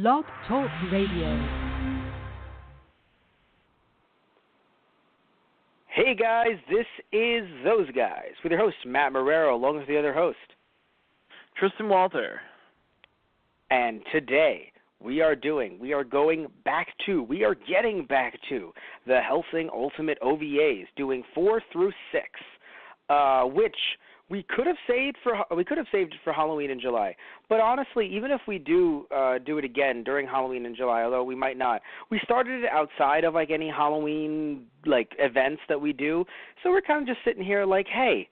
Blog Talk Radio. Hey guys, this is Those Guys with your host Matt Marrero along with the other host, Tristan Walter. And today we are getting back to the Hellsing Ultimate OVAs, doing 4 through 6, which we could have saved for Halloween in July. But honestly, even if we do it again during Halloween in July, although we might not, we started it outside of any Halloween events that we do. So we're kind of just sitting here hey,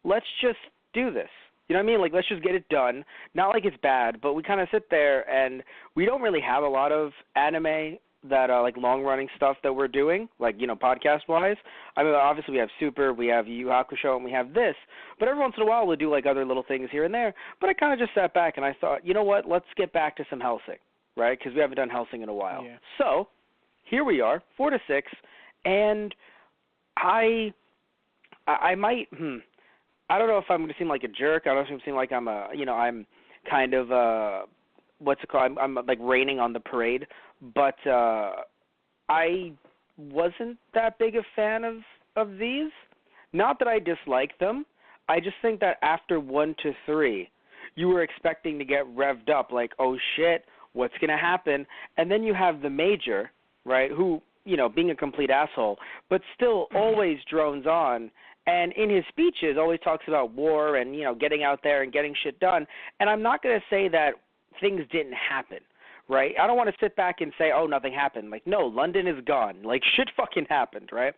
let's just do this. You know what I mean? Let's just get it done. Not like it's bad, but we kind of sit there and we don't really have a lot of anime that long-running stuff that we're doing, podcast-wise. I mean, obviously we have Super, we have Yu Yu Hakusho, and we have this, but every once in a while we'll do other little things here and there. But I kind of just sat back and I thought, you know what, let's get back to some Hellsing, right? Because we haven't done Hellsing in a while. Yeah. So here we are, 4 to 6, and I might, I don't know if I'm going to seem like a jerk. I don't know if I'm going to seem like I'm kind of what's it called? I'm raining on the parade. But I wasn't that big a fan of these. Not that I dislike them. I just think that after 1 to 3, you were expecting to get revved up, oh shit, what's going to happen? And then you have the Major, right, who, being a complete asshole, but still always drones on. And in his speeches always talks about war and, getting out there and getting shit done. And I'm not going to say that things didn't happen. Right? I don't want to sit back and say, oh, nothing happened. No, London is gone. Shit fucking happened, right?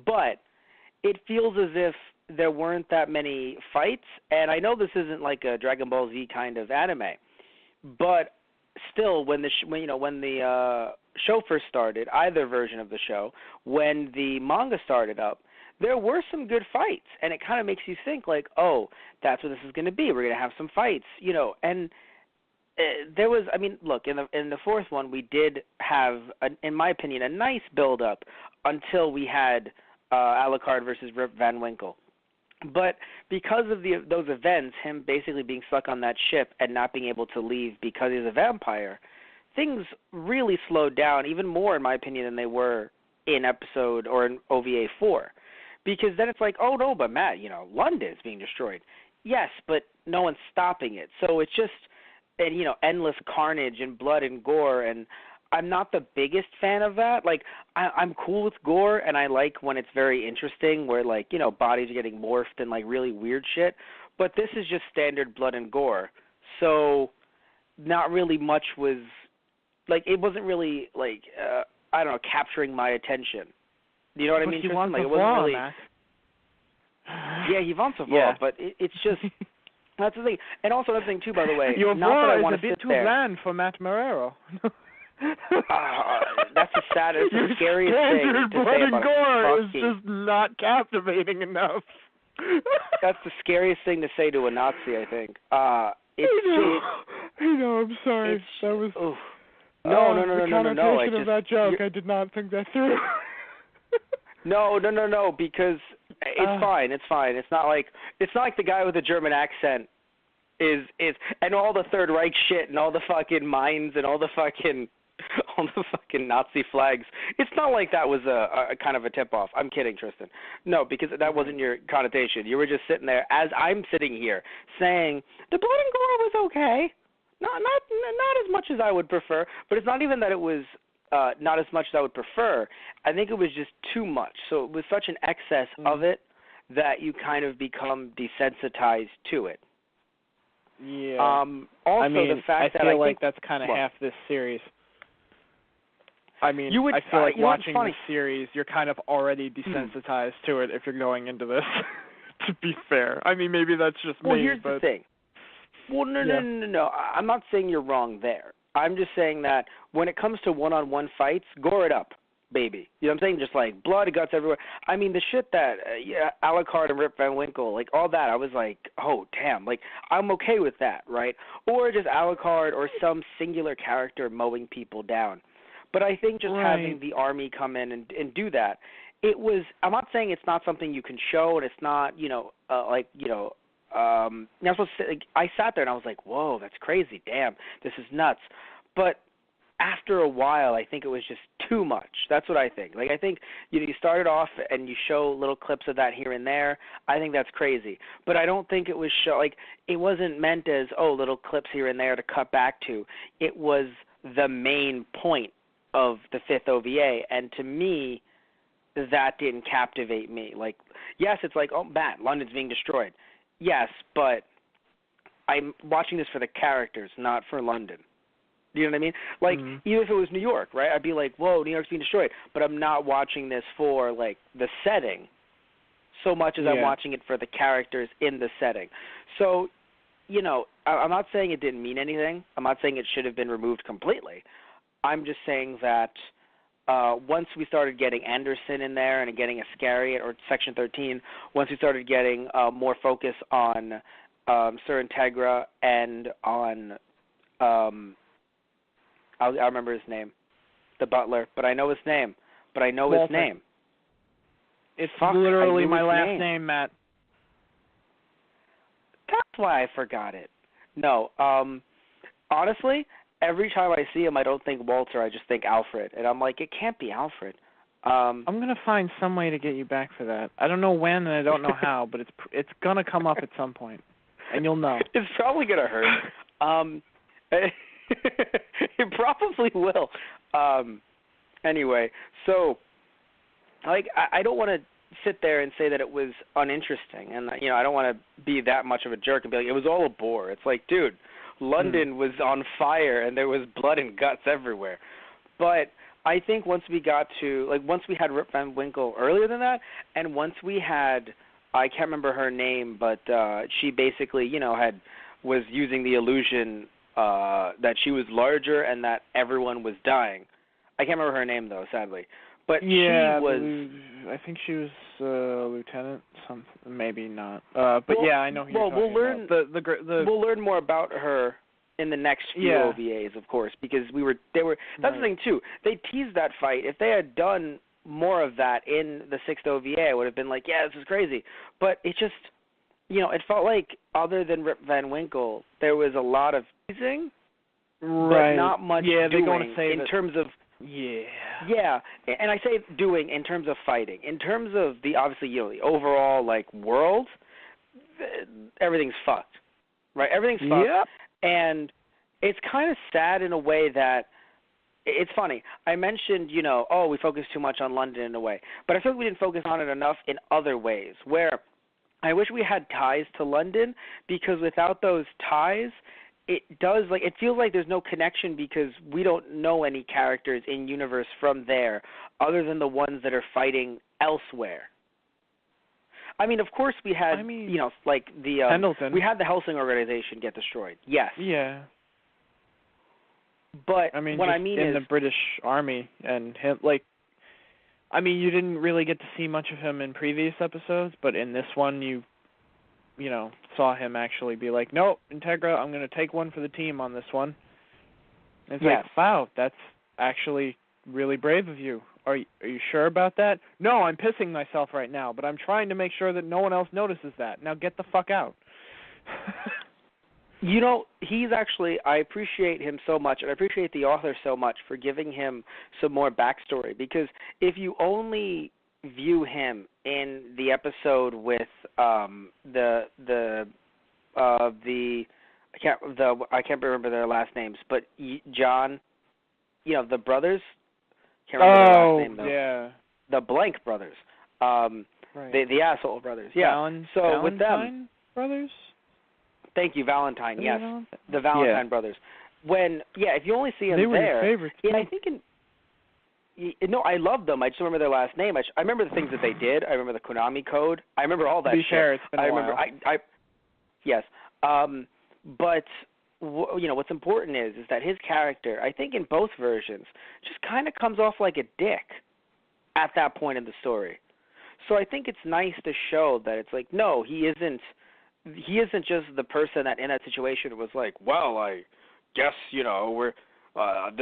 But it feels as if there weren't that many fights, and I know this isn't a Dragon Ball Z kind of anime, but still, when the show first started, either version of the show, when the manga started up, there were some good fights, and it kind of makes you think, oh, that's what this is going to be. We're going to have some fights, and there was, look, in the fourth one, we did have, in my opinion, a nice build-up until we had Alucard versus Rip Van Winkle. But because of those events, him basically being stuck on that ship and not being able to leave because he's a vampire, things really slowed down, even more, in my opinion, than they were in episode or in OVA 4. Because then it's oh, no, but Matt, London's being destroyed. Yes, but no one's stopping it. So it's just... and, endless carnage and blood and gore, and I'm not the biggest fan of that. I'm cool with gore, and I like when it's very interesting, where, bodies are getting morphed and, really weird shit, but this is just standard blood and gore, so not really much was, it wasn't really, I don't know, capturing my attention. You know what I mean? He wants it wasn't really... Yeah, he wants a ball, but it's just... That's the thing. And also another thing, too, by the way. Your not that I is want a to bit sit too there. bland for Matt Marrero. That's the saddest, the scariest thing to blood say and about gore a is just not captivating enough. That's the scariest thing to say to a Nazi, I think. I know, I'm sorry. That was... Oof. No. The connotation of that joke, I did not think that through. No, because it's fine. It's fine. It's not like the guy with the German accent is and all the Third Reich shit and all the fucking mines and all the fucking Nazi flags. It's not like that was a kind of a tip-off. I'm kidding, Tristan. No, because that wasn't your connotation. You were just sitting there as I'm sitting here saying the blood and gore was okay. Not as much as I would prefer, but it's not even that it was not as much as I would prefer. I think it was just too much. So it was such an excess of it that you kind of become desensitized to it. Yeah. Also, the fact I that feel I like that's kind of half this series. I feel like watching this series, you're kind of already desensitized to it if you're going into this, to be fair. Maybe that's just me. Well, here's the thing. Well, no. I'm not saying you're wrong there. I'm just saying that when it comes to one-on-one fights, gore it up, baby. You know what I'm saying? Just blood, guts everywhere. The shit that Alucard and Rip Van Winkle, all that, I was oh, damn. I'm okay with that, right? Or just Alucard or some singular character mowing people down. But I think just having the army come in and do that, it was, I'm not saying it's not something you can show, and it's not, I sat there and I was like, whoa, that's crazy. Damn, this is nuts. But after a while, I think it was just too much. That's what I think. Like, I think you started off and you show little clips of that here and there. I think that's crazy. But I don't think it was it wasn't meant as, little clips here and there to cut back to. It was the main point of the 5th OVA, and to me, that didn't captivate me. Like, yes, it's like, bad, London's being destroyed. Yes, but I'm watching this for the characters, not for London. Do you know what I mean? Like, even if it was New York, right, I'd be like, whoa, New York's being destroyed. But I'm not watching this for, like, the setting so much as I'm watching it for the characters in the setting. So, I'm not saying it didn't mean anything. I'm not saying it should have been removed completely. I'm just saying that once we started getting Anderson in there and getting Iscariot or Section 13, once we started getting more focus on Sir Integra and on I remember his name, the butler, but I know his name. Walter. His name. It's literally my last name, Matt. That's why I forgot it. No, honestly, every time I see him, I don't think Walter. I just think Alfred, and I'm like, it can't be Alfred. I'm gonna find some way to get you back for that. I don't know when and I don't know how, but it's gonna come up at some point, and you'll know. It's probably gonna hurt. It probably will. Anyway, so like I don't want to sit there and say that it was uninteresting, and I don't want to be that much of a jerk and be like it was all a bore. It's like, dude, London was on fire and there was blood and guts everywhere. But I think once we had Rip Van Winkle earlier than that, and once we had, I can't remember her name, but she basically was using the illusion that she was larger and that everyone was dying. I can't remember her name though, sadly. But she was. I think she was lieutenant. Maybe not. But yeah, I know who you're talking about. We'll learn more about her in the next few OVAs, of course, because That's the thing too. They teased that fight. If they had done more of that in the 6th OVA, I would have been like, yeah, this is crazy. But it just, it felt like other than Rip Van Winkle, there was a lot of teasing, but not much doing they're going to say in terms of. Yeah, and I say doing in terms of fighting. In terms of the the overall world, everything's fucked, right? Everything's fucked, and it's kind of sad in a way that it's funny. I mentioned, we focus too much on London in a way, but I feel like we didn't focus on it enough in other ways. Where I wish we had ties to London, because without those ties, it feels like there's no connection because we don't know any characters in universe from there other than the ones that are fighting elsewhere. I mean, of course we had, Pendleton. We had the Hellsing organization get destroyed. Yes. Yeah. But what I mean in is the British Army and him, you didn't really get to see much of him in previous episodes, but in this one you saw him actually be like, no, Integra, I'm going to take one for the team on this one. And it's like, wow, that's actually really brave of you. Are you sure about that? No, I'm pissing myself right now, but I'm trying to make sure that no one else notices that. Now get the fuck out. He's actually, I appreciate him so much, and I appreciate the author so much for giving him some more backstory, because if you only view him in the episode with I can't remember their last names, but John, the brothers. Can't remember their last name though. Yeah. The blank brothers. Right. The asshole brothers. Yeah. So Valentine with them brothers. Thank you, Valentine. Yes, the Valentine brothers. If you only see them they were there, your favorites. and I think no, I love them. I just don't remember their last name. I remember the things that they did. I remember the Konami code. I remember all that shit. To be fair, it's been a while. Yes. But what's important is that his character, I think in both versions, just kind of comes off like a dick at that point in the story. So I think it's nice to show that it's like, no, he isn't just the person that in that situation was like, well, I guess, we're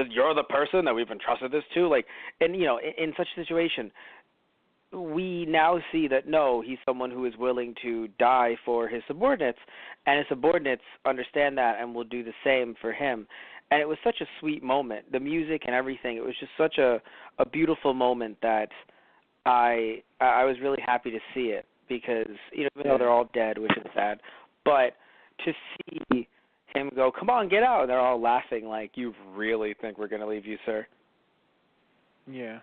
you're the person that we've entrusted this to, in such a situation, we now see that no, he's someone who is willing to die for his subordinates, and his subordinates understand that and will do the same for him. And it was such a sweet moment. The music and everything, it was just such a beautiful moment that I was really happy to see it because, even though they're all dead, which is sad, but to see him go, come on, get out, and they're all laughing like, you really think we're going to leave you, sir? Yeah.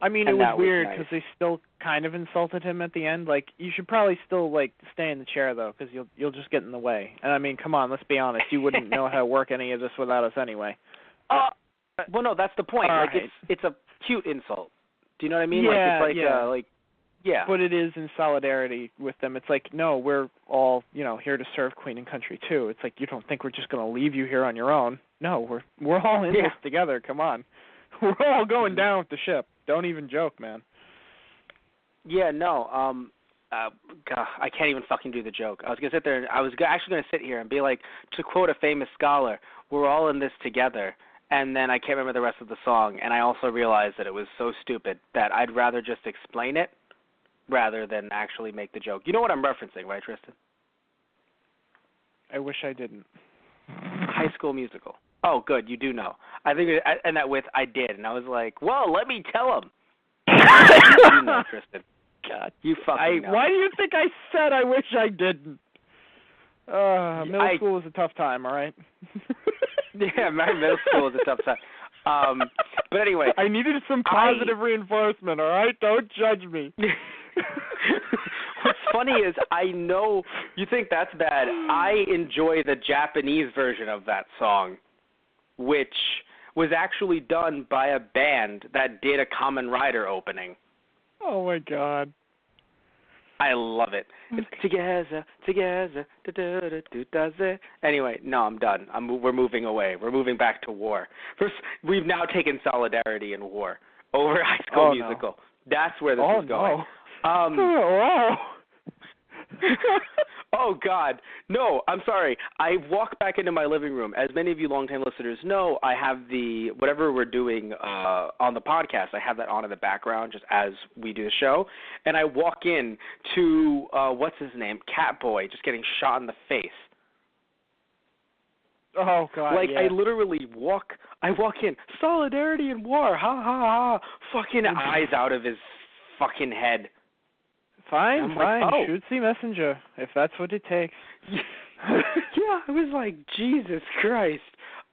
I mean, it was weird because they still kind of insulted him at the end. Like, you should probably still, stay in the chair, though, because you'll just get in the way. And, I mean, come on, let's be honest. You wouldn't know how to work any of this without us anyway. Well, no, that's the point. All right. It's a cute insult. Do you know what I mean? Yeah, yeah. But it is in solidarity with them. It's like, no, we're all, here to serve Queen and Country, too. It's like, you don't think we're just going to leave you here on your own. No, we're all in this together. Come on. We're all going down with the ship. Don't even joke, man. Yeah, no. God, I can't even fucking do the joke. I was gonna sit there, and I was actually gonna sit here and be like, to quote a famous scholar, "We're all in this together." And then I can't remember the rest of the song, and I also realized that it was so stupid that I'd rather just explain it rather than actually make the joke. You know what I'm referencing, right, Tristan? I wish I didn't. High School Musical. Oh, good, you do know. I think, and that with I did, and I was like, well, let me tell him. You know, Tristan. God, you fucking know. Why do you think I said I wish I didn't? Middle school was a tough time, all right? Yeah, my middle school was a tough time. But anyway. I needed some positive reinforcement, all right? Don't judge me. What's funny is I know you think that's bad. I enjoy the Japanese version of that song, which was actually done by a band that did a Kamen Rider opening. Oh, my God. I love it. It's together, Anyway, no, I'm done. We're moving away. We're moving back to war. First, we've now taken solidarity in war over High School Musical. No. That's where this is going. No. Oh, God. No, I'm sorry. I walk back into my living room. As many of you longtime listeners know, I have whatever we're doing on the podcast, I have that on in the background just as we do the show. And I walk in to, what's his name, Catboy, just getting shot in the face. Oh, God, I literally walk in, solidarity in war, ha, ha, ha, fucking eyes out of his fucking head. Fine. Shoot the messenger, if that's what it takes. Yeah, I was like, Jesus Christ.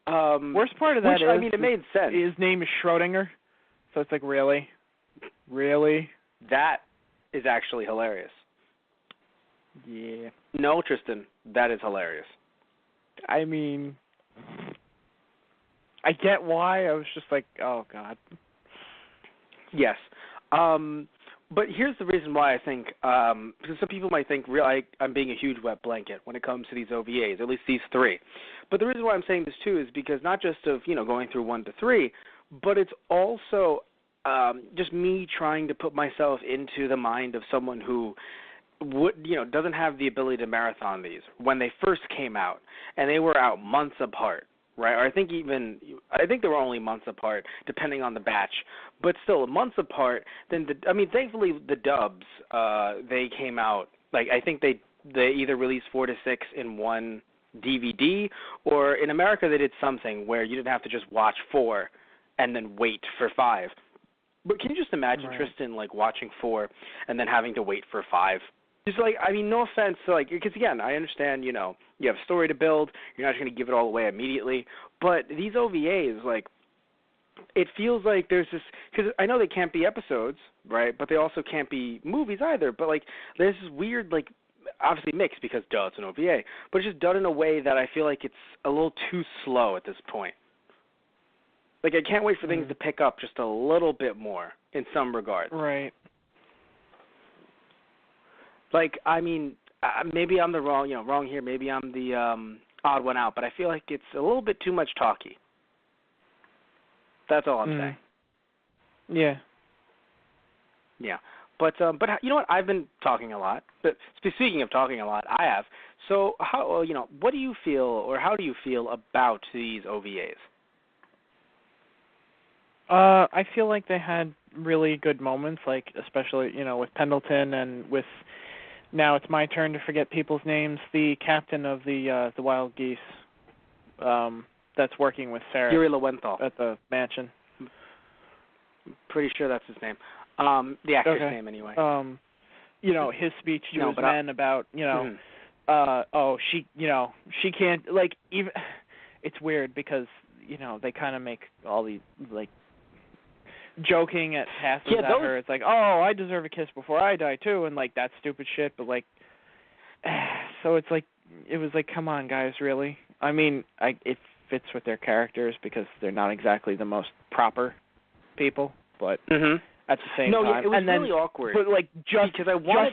Worst part of that it made sense. His name is Schrodinger, so it's like, really? Really? That is actually hilarious. Yeah. No, Tristan, that is hilarious. I mean, I get why. I was just like, oh, God. Yes. But here's the reason why I think, because some people might think I'm being a huge wet blanket when it comes to these OVAs, at least these three. But the reason why I'm saying this, too, is because not just of, going through 1 to 3, but it's also just me trying to put myself into the mind of someone who doesn't have the ability to marathon these. When they first came out, and they were out months apart, right? Or I think they were only months apart, depending on the batch, but still months apart. Then thankfully the dubs they came out I think they either released 4 to 6 in one DVD, or in America they did something where you didn't have to just watch 4 and then wait for 5. But can you just imagine, right, Tristan, watching 4 and then having to wait for 5? Just no offense to because again, I understand, you have a story to build, you're not just going to give it all away immediately, but these OVAs, it feels like there's this, because I know they can't be episodes, right, but they also can't be movies either, but there's this weird, obviously mixed because, duh, it's an OVA, but it's just done in a way that I feel like it's a little too slow at this point. I can't wait for things to pick up just a little bit more in some regards. Right. Maybe I'm the wrong here. Maybe I'm the odd one out, but I feel like it's a little bit too much talky. That's all I'm saying. Yeah. Yeah. But you know what? I've been talking a lot. But speaking of talking a lot, I have. So how what do you feel, or how do you feel about these OVAs? I feel like they had really good moments, especially with Pendleton and with. Now it's my turn to forget people's names. The captain of the Wild Geese. that's working with Sarah. Yuri Lowenthal. At the mansion. Pretty sure that's his name. The actor's name, anyway. His speech to his men about, she can't, even, it's weird because, they kind of make all these, joking at passes at her. It's like, oh, I deserve a kiss before I die, too, and, that's stupid shit, but, so it's it was come on, guys, really? I mean, it fits with their characters because they're not exactly the most proper people, but at the same time. No, it was really awkward. But, just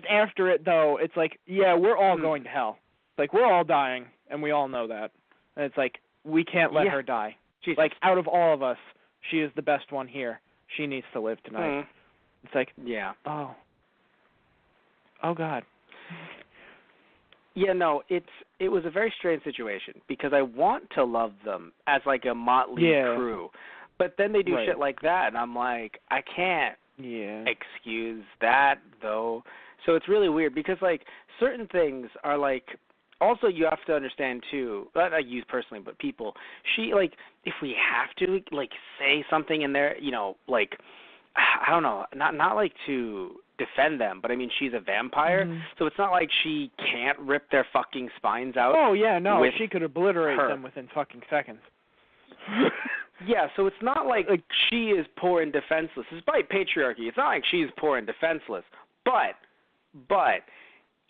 after it, though, it's we're all going to hell. We're all dying, and we all know that. And it's we can't let her die. Jesus. Out of all of us, she is the best one here. She needs to live tonight. It's yeah. Oh, God. Yeah, no, it was a very strange situation because I want to love them as a motley crew, but then they do shit like that, and I'm I can't excuse that though. So it's really weird because certain things are also you have to understand too. Not you personally, but people. She if we have to say something in there, I don't know, not to defend them, but I mean she's a vampire, so it's not she can't rip their fucking spines out. Oh yeah, no, she could obliterate them within fucking seconds. Yeah, so it's not she is poor and defenseless. Despite patriarchy, it's not she's poor and defenseless, but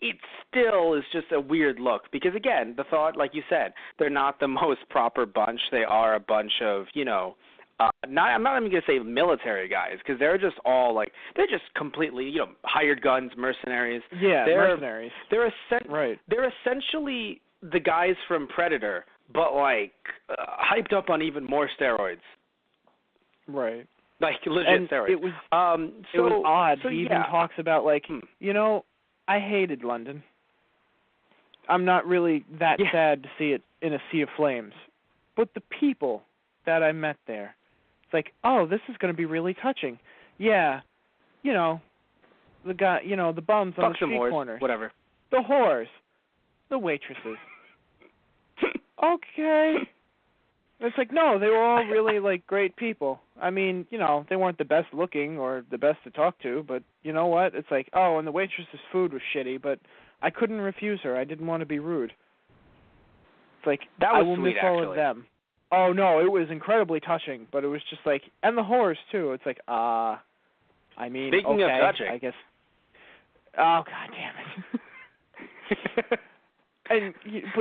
it still is just a weird look because again, the thought, like you said, they're not the most proper bunch. They are a bunch of I'm not even gonna say military guys because they're just all they're just completely hired guns, mercenaries. Yeah, mercenaries. They're essentially the guys from Predator, but hyped up on even more steroids. Right. Legit steroids. It was odd. He even talks about I hated London. I'm not really that sad to see it in a sea of flames, but the people that I met there. It's oh, this is going to be really touching. Yeah, the guy, the bums on the street corners. Whatever. The whores. The waitresses. Okay. It's no, they were all really, great people. I mean, they weren't the best looking or the best to talk to, but you know what? It's oh, and the waitress's food was shitty, but I couldn't refuse her. I didn't want to be rude. It's that was I will sweet, miss all of them. Oh, no, it was incredibly touching, but it was just and the whores, too. It's I mean, speaking okay, of touching. I guess. Oh, God damn it.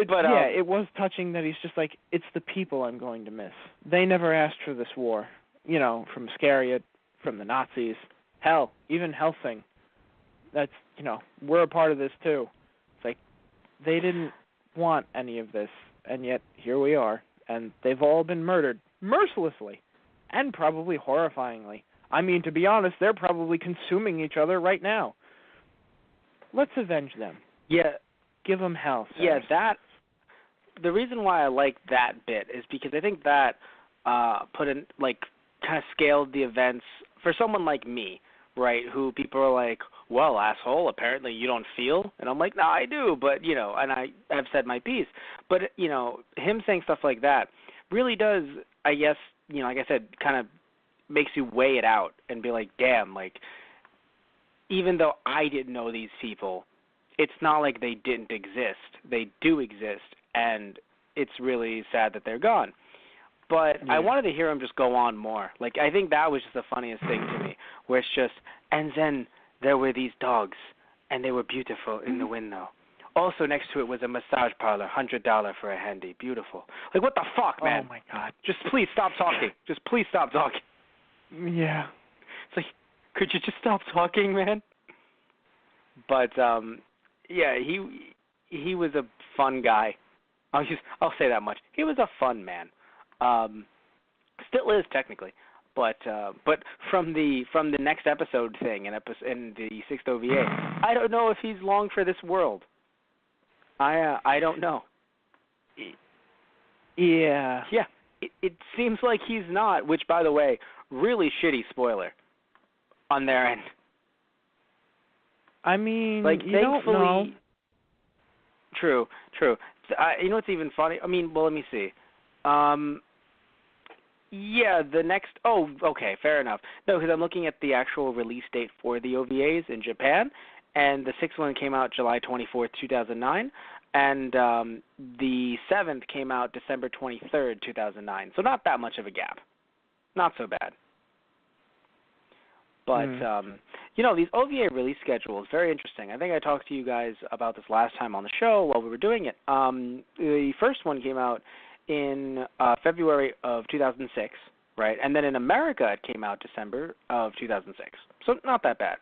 But it was touching that he's just it's the people I'm going to miss. They never asked for this war, from Iscariot, from the Nazis. Hell, even Hellsing. That's, we're a part of this, too. It's they didn't want any of this, and yet here we are. And they've all been murdered mercilessly and probably horrifyingly. I mean, to be honest, they're probably consuming each other right now. Let's avenge them. Yeah. Give them hell. Sarah. Yeah, the reason why I like that bit is because I think that put in, kind of scaled the events for someone like me, right, who people are well, asshole, apparently you don't feel. And I'm no, I do, but, and I've said my piece. But, him saying stuff like that really does, I guess, like I said, kind of makes you weigh it out and be damn, even though I didn't know these people, it's not they didn't exist. They do exist, and it's really sad that they're gone. But I wanted to hear him just go on more. I think that was just the funniest thing to me, where it's just, and then there were these dogs, and they were beautiful in the window. Also next to it was a massage parlor, $100 for a handy. Beautiful. What the fuck, man? Oh, my God. Just please stop talking. Just please stop talking. Yeah. It's could you just stop talking, man? But, yeah, he was a fun guy. I'll say that much. He was a fun man. Still is technically, but from the next episode thing in the 6th OVA, I don't know if he's long for this world. I don't know. Yeah. Yeah. It seems like he's not. Which, by the way, really shitty spoiler on their end. I mean, you thankfully, don't know. True. You know what's even funny? I mean, well, let me see. Yeah, the next. Oh, okay, fair enough. No, because I'm looking at the actual release date for the OVAs in Japan, and the sixth one came out July 24th, 2009, and the seventh came out December 23rd, 2009. So not that much of a gap. Not so bad. But these OVA release schedules, very interesting. I think I talked to you guys about this last time on the show while we were doing it. The first one came out in February of 2006, right? And then in America it came out December of 2006. So not that bad.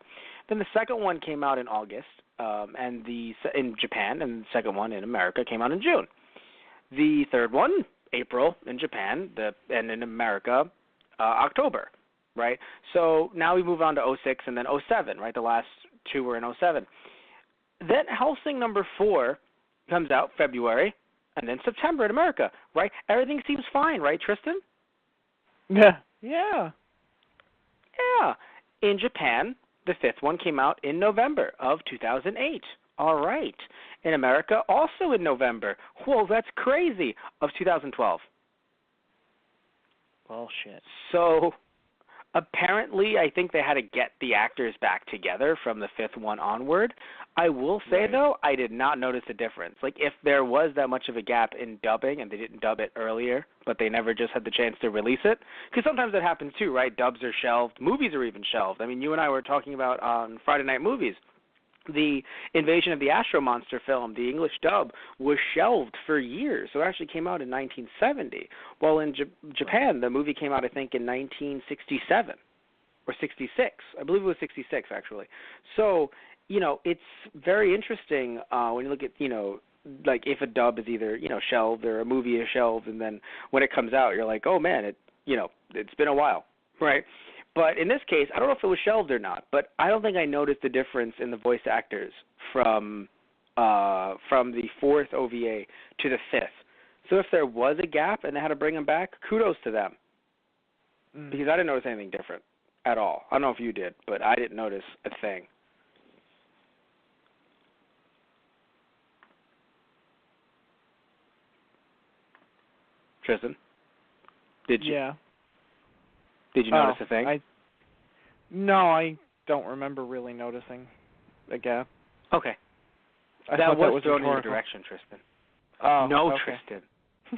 Then the second one came out in August, in Japan, and the second one in America came out in June. The third one, April in Japan, and in America, October, right? So now we move on to 06 and then 07, right? The last two were in 07. Then Hellsing number 4 comes out February, and then September in America, right? Everything seems fine, right, Tristan? Yeah. Yeah. Yeah. In Japan, the fifth one came out in November of 2008. All right. In America, also in November. Whoa, that's crazy. Of 2012. Bullshit. So apparently, I think they had to get the actors back together from the fifth one onward. I will say, though, I did not notice a difference. Like, if there was that much of a gap in dubbing and they didn't dub it earlier, but they never just had the chance to release it, because sometimes that happens too, right? Dubs are shelved. Movies are even shelved. I mean, you and I were talking about on Friday Night Movies. The Invasion of the Astro Monster film, the English dub, was shelved for years. So it actually came out in 1970. Well, in Japan, the movie came out, I think, in 1967 or 66. I believe it was 66, actually. So, it's very interesting when you look at, like if a dub is either, shelved or a movie is shelved, and then when it comes out, you're like, oh, man, it's been a while, right? But in this case, I don't know if it was shelved or not, but I don't think I noticed the difference in the voice actors from the fourth OVA to the fifth. So if there was a gap and they had to bring them back, kudos to them. Because I didn't notice anything different at all. I don't know if you did, but I didn't notice a thing. Tristan? Did you? Yeah. Did you notice a thing? No, I don't remember really noticing a gap. Okay. That was thrown in your direction, Tristan. Oh, no, okay. Tristan.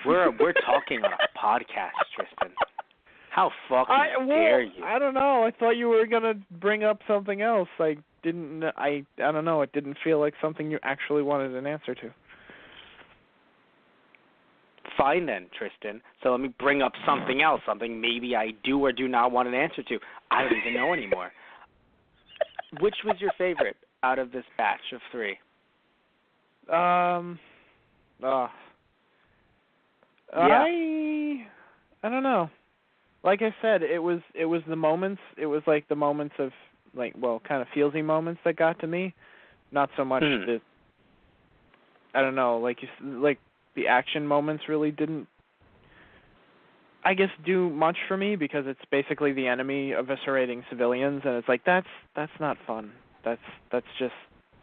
We're talking on a podcast, Tristan. How fucking dare you? I don't know. I thought you were gonna bring up something else. I don't know. It didn't feel like something you actually wanted an answer to. Fine then, Tristan. So let me bring up something else, something maybe I do or do not want an answer to. I don't even know anymore. Which was your favorite out of this batch of 3? I don't know. Like I said, it was the moments. It was like the moments of kind of feelsy moments that got to me. Not so much the. I don't know, the action moments really didn't, I guess, do much for me because it's basically the enemy eviscerating civilians, and it's like that's not fun. That's just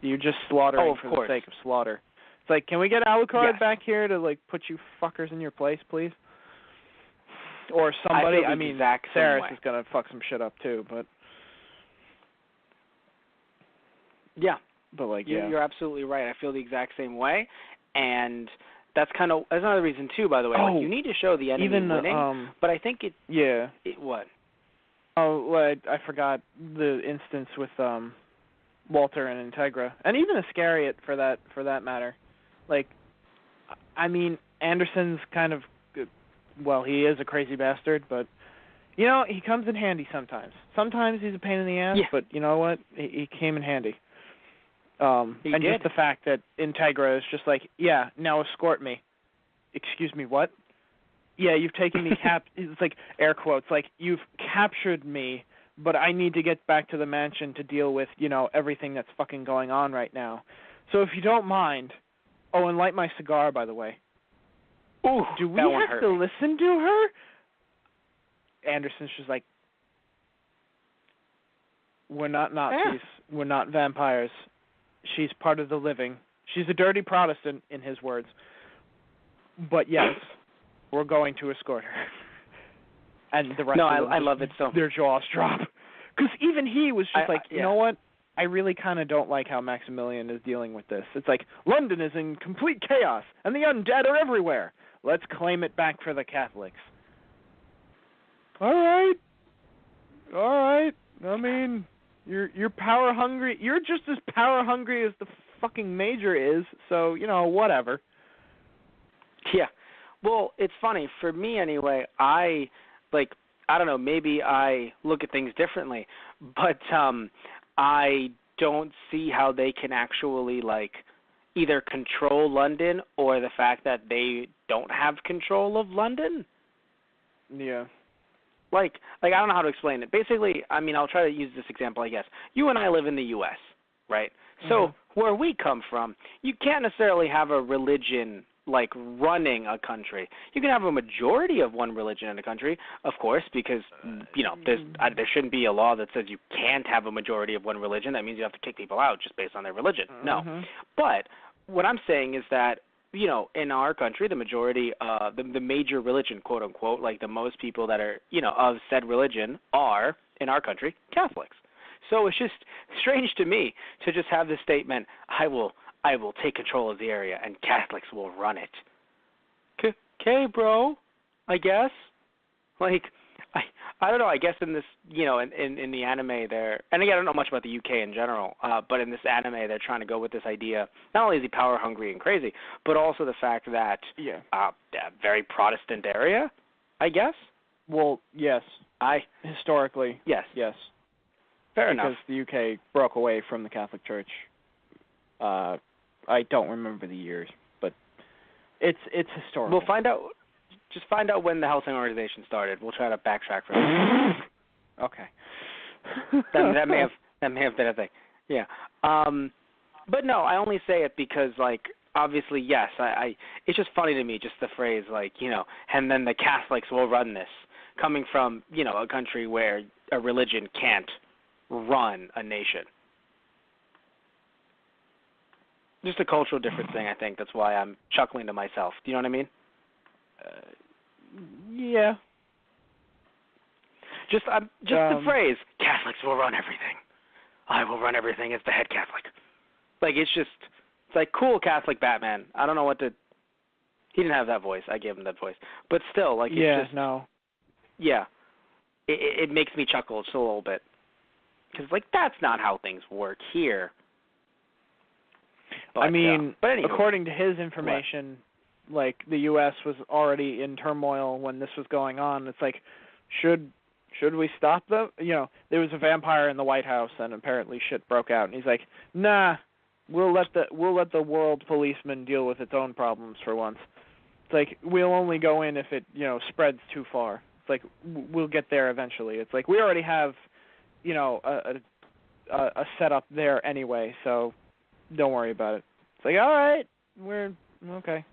you're just slaughtering for the sake of slaughter. It's like, can we get Alucard back here to put you fuckers in your place, please? Or somebody. I mean, Saris is gonna fuck some shit up too, but yeah. But you're absolutely right. I feel the exact same way, and that's another reason too. By the way, you need to show the enemy winning, but I think it. Yeah. What? Oh, well, I forgot the instance with Walter and Integra, and even Iscariot for that matter. Anderson's kind of, well, he is a crazy bastard, but he comes in handy sometimes. Sometimes he's a pain in the ass, but you know what? He came in handy. Just the fact that Integra is just like, yeah, now escort me. Excuse me, what? Yeah, you've taken me it's like air quotes, like you've captured me, but I need to get back to the mansion to deal with, everything that's fucking going on right now. So if you don't mind, and light my cigar, by the way. Ooh, do we have to listen to her? Anderson's just like, we're not Nazis. We're not vampires. She's part of the living. She's a dirty Protestant, in his words. But yes, we're going to escort her. And the rest no, of them I love it so. Their jaws drop. Because even he was just you know what? I really kind of don't like how Maximilian is dealing with this. It's like, London is in complete chaos, and the undead are everywhere. Let's claim it back for the Catholics. All right. I mean, you're power hungry. You're just as power hungry as the fucking Major is, so, whatever. Yeah. Well, it's funny. For me, anyway, I don't know, maybe I look at things differently, but I don't see how they can actually, either control London or the fact that they don't have control of London. Yeah. I don't know how to explain it. Basically, I mean, I'll try to use this example, I guess. You and I live in the U.S., right? Mm-hmm. So where we come from, you can't necessarily have a religion running a country. You can have a majority of one religion in a country, of course, because there shouldn't be a law that says you can't have a majority of one religion. That means you have to kick people out just based on their religion. Mm-hmm. No. But what I'm saying is that, in our country, the majority, the major religion, quote unquote, the most people that are, of said religion are, in our country, Catholics. So it's just strange to me to just have this statement, I will take control of the area and Catholics will run it. Okay, bro, I guess. I don't know, I guess in this, in the anime there, and again, I don't know much about the UK in general, but in this anime they're trying to go with this idea, not only is he power hungry and crazy, but also the fact that, very Protestant area, I guess. Well, yes. Historically. Yes. Fair enough. Because the UK broke away from the Catholic Church. I don't remember the years, but it's historical. We'll find out. Just find out when the Hellsing organization started. We'll try to backtrack for that. Okay. that may have been a thing. Yeah. But no, I only say it because obviously yes, it's just funny to me just the phrase and then the Catholics will run this, coming from, a country where a religion can't run a nation. Just a cultural difference thing, I think. That's why I'm chuckling to myself. Do you know what I mean? Yeah. Just the phrase, Catholics will run everything. I will run everything as the head Catholic. It's cool Catholic Batman. I don't know what to... He didn't have that voice. I gave him that voice. But still, it's just... no. Yeah. It makes me chuckle just a little bit. Because, that's not how things work here. But, but anyway, according to his information, the U.S. was already in turmoil when this was going on. It's should we stop them? There was a vampire in the White House, and apparently shit broke out. And he's like, nah, we'll let the world policeman deal with its own problems for once. It's we'll only go in if it spreads too far. It's we'll get there eventually. It's we already have a setup there anyway, so don't worry about it. It's all right, we're okay.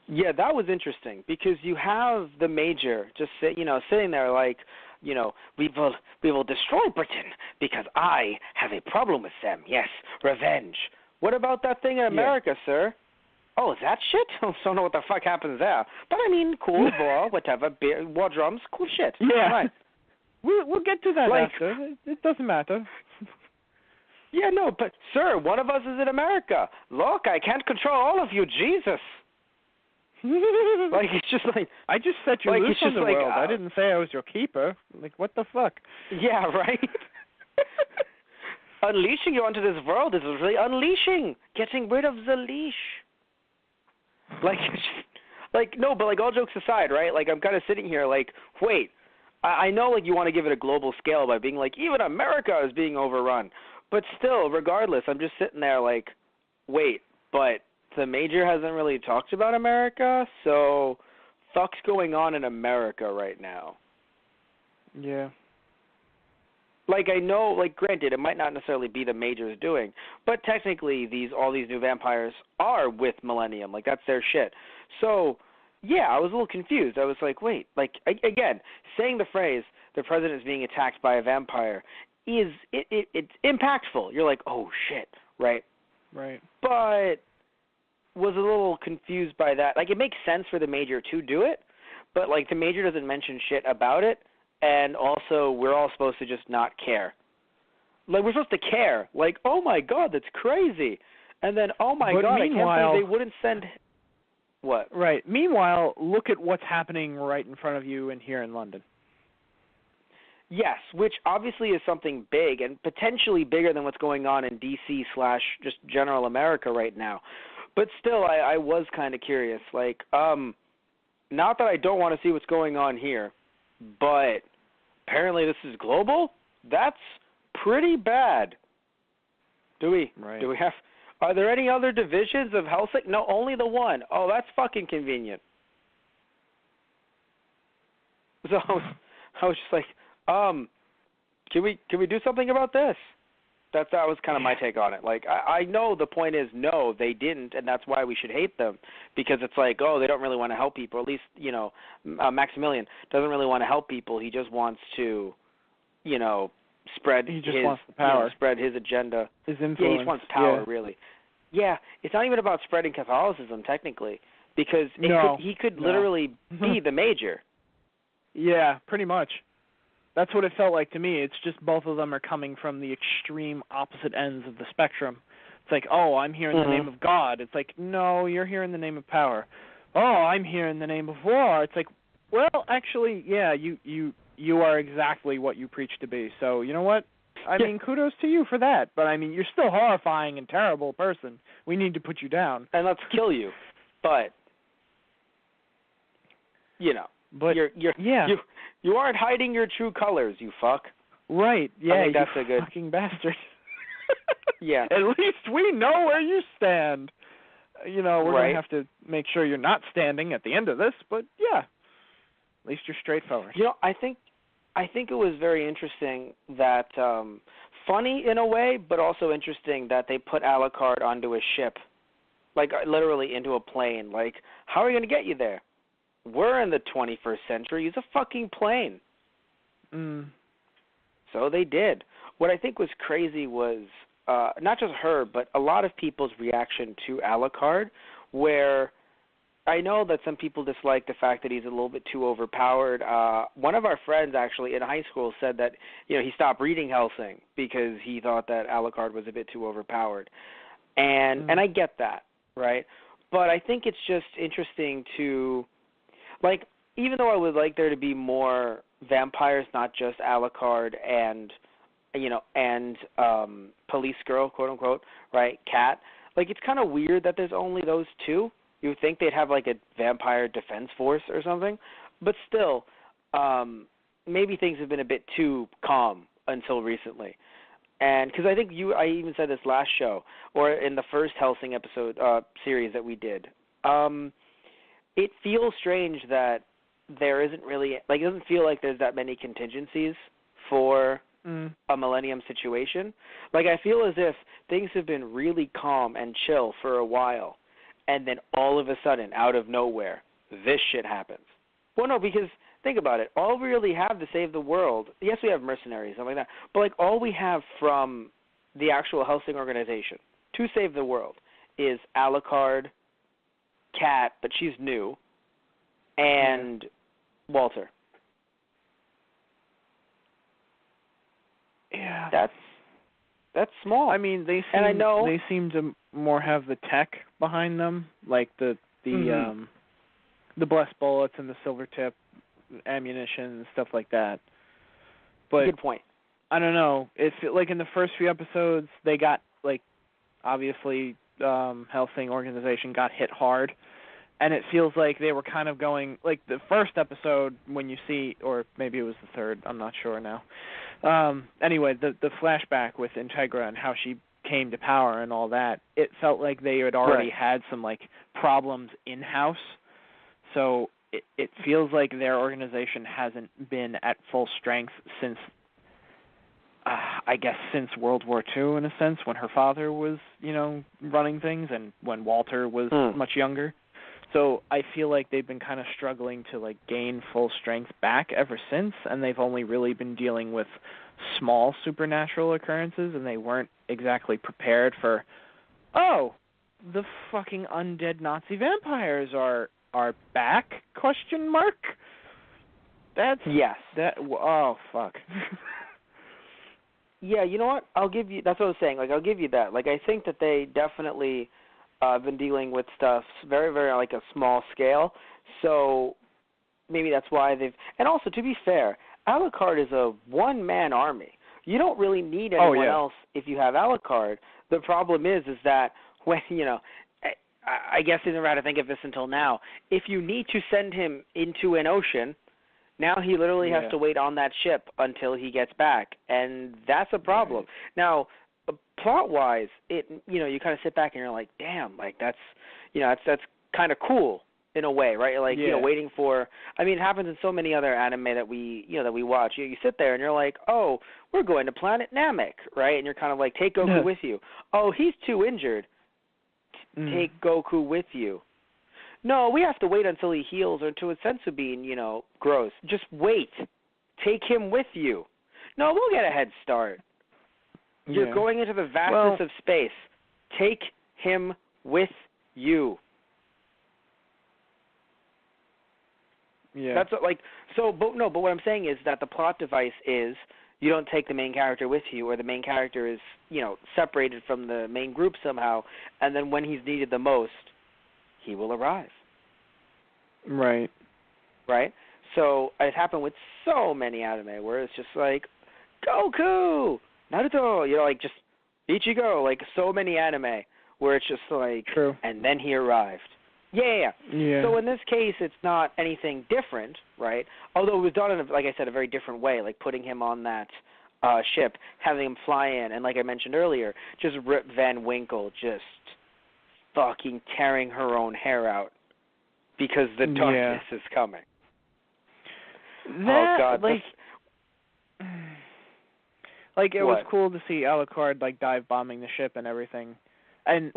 Yeah, that was interesting because you have the Major just sitting there we will destroy Britain because I have a problem with them. Yes, revenge. What about that thing in America, sir? Oh, that shit? I don't know what the fuck happens there. But I mean, cool, war, whatever, beer, war drums, cool shit. Yeah. Right. We'll get to that after. It doesn't matter. Yeah, no, but sir, one of us is in America. Look, I can't control all of you, Jesus. It's just I just set you loose on the world. I didn't say I was your keeper. What the fuck? Yeah, right. Unleashing you onto this world is really unleashing, getting rid of the leash. No, but all jokes aside, right? I'm kind of sitting here wait, I know you want to give it a global scale by being even America is being overrun. But still, regardless, I'm just sitting there wait, but the Major hasn't really talked about America, so fuck's going on in America right now. Yeah. I know, granted, it might not necessarily be the Major's doing, but technically all these new vampires are with Millennium. That's their shit. So, yeah, I was a little confused. I was wait, again, saying the phrase, the president is being attacked by a vampire, it's impactful. You're oh, shit, right? Right. But was a little confused by that. It makes sense for the Major to do it, but, like, the Major doesn't mention shit about it, and also we're all supposed to just not care. Like, we're supposed to care. Like, oh, my God, that's crazy. And then, oh, my God, I can't believe they wouldn't send... What? Right. Meanwhile, look at what's happening right in front of you and here in London. Yes, which obviously is something big and potentially bigger than what's going on in D.C. / just general America right now. But still, I was kind of curious. Like, not that I don't want to see what's going on here, but apparently this is global? That's pretty bad. Do we have... Are there any other divisions of Hellsing? No, only the one. Oh, that's fucking convenient. So I was just like, can we do something about this? That was kind of my take on it. Like, I know the point is no, they didn't, and that's why we should hate them, because it's like, oh, they don't really want to help people. At least, Maximilian doesn't really want to help people. He just wants to, spread wants the power. Spread his agenda. His influence. Yeah, he just wants power, really. Yeah, it's not even about spreading Catholicism, technically, because he could literally be the Major. Yeah, pretty much. That's what it felt like to me. It's just both of them are coming from the extreme opposite ends of the spectrum. It's like, oh, I'm here in the name of God. It's like, no, you're here in the name of power. Oh, I'm here in the name of war. It's like, well, actually, yeah, you are exactly what you preach to be. So, you know what? I mean, kudos to you for that. But, I mean, you're still a horrifying and terrible person. We need to put you down. And let's kill you. But, But you aren't hiding your true colors, you fuck. Right. Yeah, I think that's a good fucking bastard. Yeah. At least we know where you stand. We're going to have to make sure you're not standing at the end of this, but yeah. At least you're straightforward. I think it was very interesting that funny in a way, but also interesting that they put Alucard onto a ship. Like literally into a plane. Like, how are we going to get you there? We're in the 21st century. Use a fucking plane. So they did. What I think was crazy was not just her, but a lot of people's reaction to Alucard, where I know that some people dislike the fact that he's a little bit too overpowered. One of our friends actually in high school said that he stopped reading Hellsing because he thought that Alucard was a bit too overpowered. And I get that, right? But I think it's just interesting to... Like, even though I would like there to be more vampires, not just Alucard and police girl, quote unquote, right, Cat. Like, it's kind of weird that there's only those two. You would think they'd have like a vampire defense force or something, but still, maybe things have been a bit too calm until recently. And because I think I even said this last show or in the first Hellsing episode series that we did. It feels strange that there isn't really, like, it doesn't feel like there's that many contingencies for a Millennium situation. Like, I feel as if things have been really calm and chill for a while, and then all of a sudden, out of nowhere, this shit happens. Well, no, because think about it. All we really have to save the world, yes, we have mercenaries, something like that, but, like, all we have from the actual Hellsing organization to save the world is Alucard, Cat, but she's new, and Walter. Yeah, that's small. I mean, they seem to more have the tech behind them, like the blessed bullets and the silver tip ammunition and stuff like that. But good point. I don't know. It's like in the first few episodes, they got like obviously. Hellsing organization got hit hard, and it feels like they were kind of going like the first episode when you see, or maybe it was the third, I'm not sure now. Anyway, the flashback with Integra and how she came to power and all that, it felt like they had already had some like problems in-house, so it feels like their organization hasn't been at full strength since I guess since World War II, in a sense, when her father was, running things and when Walter was much younger. So I feel like they've been kind of struggling to, like, gain full strength back ever since, and they've only really been dealing with small supernatural occurrences, and they weren't exactly prepared for, oh, the fucking undead Nazi vampires are are back? ? That's yes. Oh fuck. Yeah, you know what? I'll give you. That's what I was saying. Like, I'll give you that. Like, I think that they definitely been dealing with stuff very, very like a small scale. So maybe that's why they've. And also, to be fair, Alucard is a one-man army. You don't really need anyone else if you have Alucard. The problem is that when I guess I never had to think of this until now. If you need to send him into an ocean. Now he literally has to wait on that ship until he gets back, and that's a problem. Right. Now, plot-wise, you kind of sit back and you're like, damn, like that's kind of cool in a way, right? Like waiting for. I mean, it happens in so many other anime that we watch. You sit there and you're like, oh, we're going to Planet Namek, right? And you're kind of like, take Goku with you. Oh, he's too injured. Take Goku with you. No, we have to wait until he heals or until his senzu bean, grows. Just wait. Take him with you. No, we'll get a head start. You're going into the vastness of space. Take him with you. Yeah. That's but what I'm saying is that the plot device is you don't take the main character with you, or the main character is, separated from the main group somehow, and then when he's needed the most, he will arrive. Right. Right? So it happened with so many anime where it's just like, Goku! Naruto! Like just Ichigo. Like so many anime where it's just like, True. And then he arrived. Yeah. So in this case, it's not anything different, right? Although it was done in, like I said, a very different way, like putting him on that ship, having him fly in, and like I mentioned earlier, just Rip Van Winkle just fucking tearing her own hair out because the darkness is coming. That, oh God! It was cool to see Alucard like dive bombing the ship and everything, and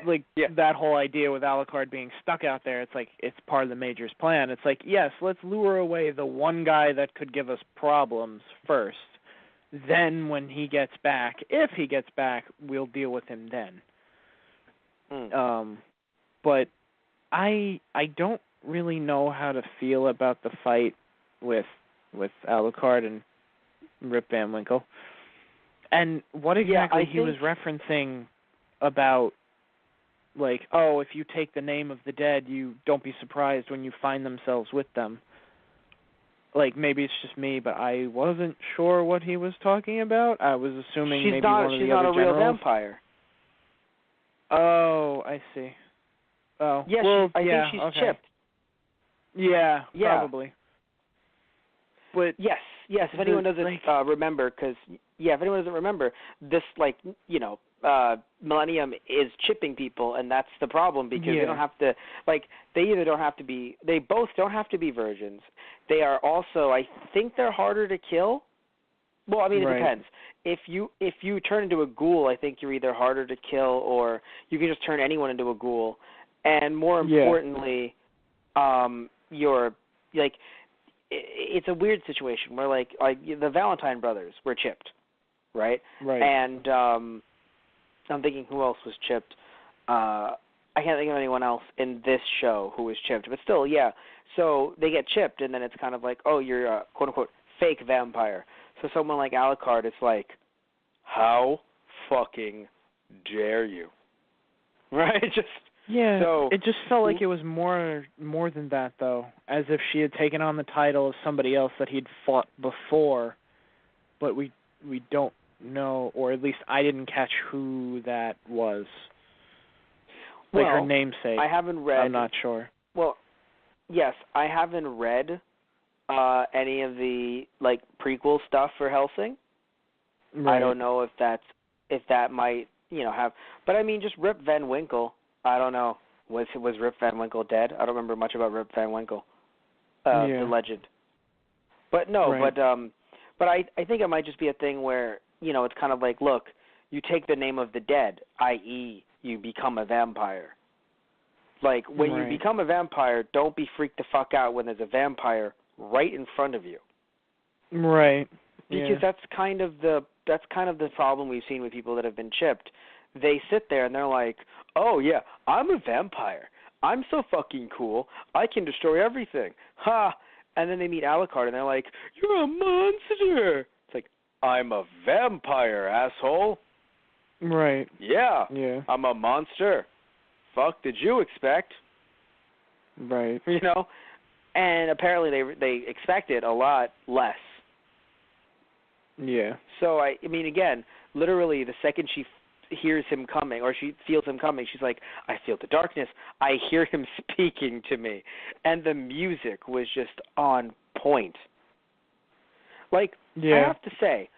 like that whole idea with Alucard being stuck out there. It's like it's part of the Major's plan. It's like, yes, let's lure away the one guy that could give us problems first. Then when he gets back, if he gets back, we'll deal with him then. But I don't really know how to feel about the fight with Alucard and Rip Van Winkle, and what exactly he was referencing about, like, oh, if you take the name of the dead, you don't be surprised when you find themselves with them. Like, maybe it's just me, but I wasn't sure what he was talking about. I was assuming one of the other generals. She's not a real vampire. Oh, I see. Oh, yeah, well, I think she's chipped. Yeah, probably. But yes. If anyone doesn't remember, if anyone doesn't remember, this Millennium is chipping people, and that's the problem because they don't have to. They both don't have to be virgins. They are also, I think, they're harder to kill. Well, I mean, it depends. If you turn into a ghoul, I think you're either harder to kill or you can just turn anyone into a ghoul. And more importantly, you're like, it's a weird situation where like the Valentine brothers were chipped, right? Right. And I'm thinking who else was chipped. I can't think of anyone else in this show who was chipped, but still, yeah. So they get chipped, and then it's kind of like, oh, you're a quote unquote fake vampire. So someone like Alucard, it's like, how fucking dare you? Right? So it just felt like it was more than that, though, as if she had taken on the title of somebody else that he'd fought before, but we don't know, or at least I didn't catch who that was. Like her namesake. I haven't read. I'm not sure. Well, yes, I haven't read any of the like prequel stuff for Hellsing. Right. I don't know if that might have, but I mean just Rip Van Winkle. I don't know. Was Rip Van Winkle dead? I don't remember much about Rip Van Winkle, the legend. But no, but I think it might just be a thing where it's kind of like, look, you take the name of the dead, i.e., you become a vampire. Like when you become a vampire, don't be freaked the fuck out when there's a vampire right in front of you. Right. Because that's kind of the problem we've seen with people that have been chipped. They sit there and they're like, oh, yeah, I'm a vampire. I'm so fucking cool. I can destroy everything. Ha! And then they meet Alucard, and they're like, you're a monster. It's like, I'm a vampire, asshole. Right. Yeah. Yeah. I'm a monster. Fuck did you expect? Right. You know? And apparently they expected a lot less. Yeah. So, I mean, again, literally the second she hears him coming, or she feels him coming, she's like, I feel the darkness. I hear him speaking to me. And the music was just on point. Like, yeah. I have to say,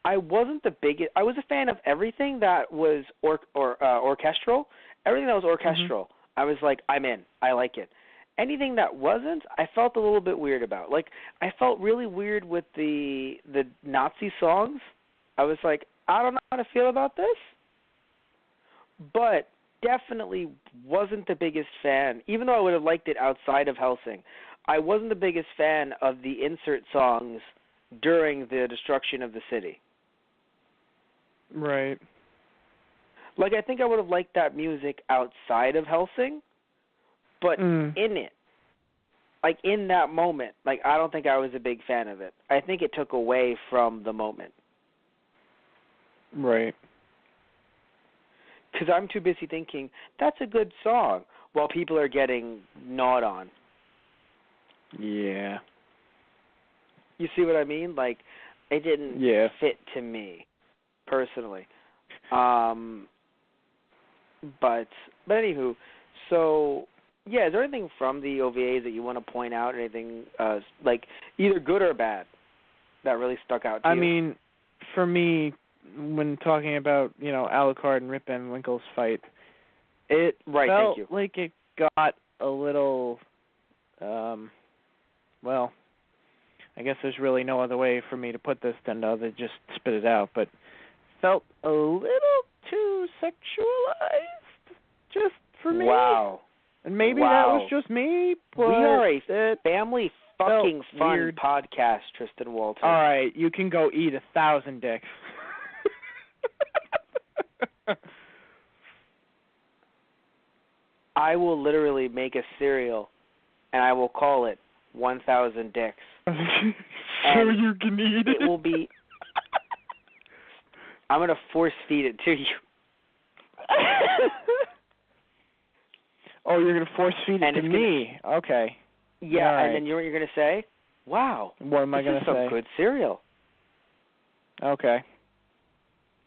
I wasn't the biggest. I was a fan of everything that was orchestral. Everything that was orchestral, I was like, I'm in. I like it. Anything that wasn't, I felt a little bit weird about. Like, I felt really weird with the Nazi songs. I was like, I don't know how to feel about this. But definitely wasn't the biggest fan, even though I would have liked it outside of Hellsing. I wasn't the biggest fan of the insert songs during the destruction of the city. Right. Like, I think I would have liked that music outside of Hellsing, but in it, like, in that moment, like, I don't think I was a big fan of it. I think it took away from the moment. Right. Because I'm too busy thinking, that's a good song, while people are getting gnawed on. Yeah. You see what I mean? Like, it didn't fit to me, personally. But anywho, so, yeah, is there anything from the OVAs that you want to point out, anything, like, either good or bad, that really stuck out to you? I mean, for me, when talking about, you know, Alucard and Rip Van Winkle's fight, it felt like it got a little, well, I guess there's really no other way for me to put this than to just spit it out, but felt a little too sexualized, just for me. Wow. And maybe that was just me, but we are a family fucking fun weird podcast, Tristan Walter. All right, you can go eat 1,000 dicks. I will literally make a cereal, and I will call it 1,000 Dicks. So you can eat it? It will be... I'm going to force feed it to you. Oh, you're going to force feed it to me? Okay. Yeah, right. And then you know what you're going to say? Wow. What am I going to say? This is some good cereal. Okay.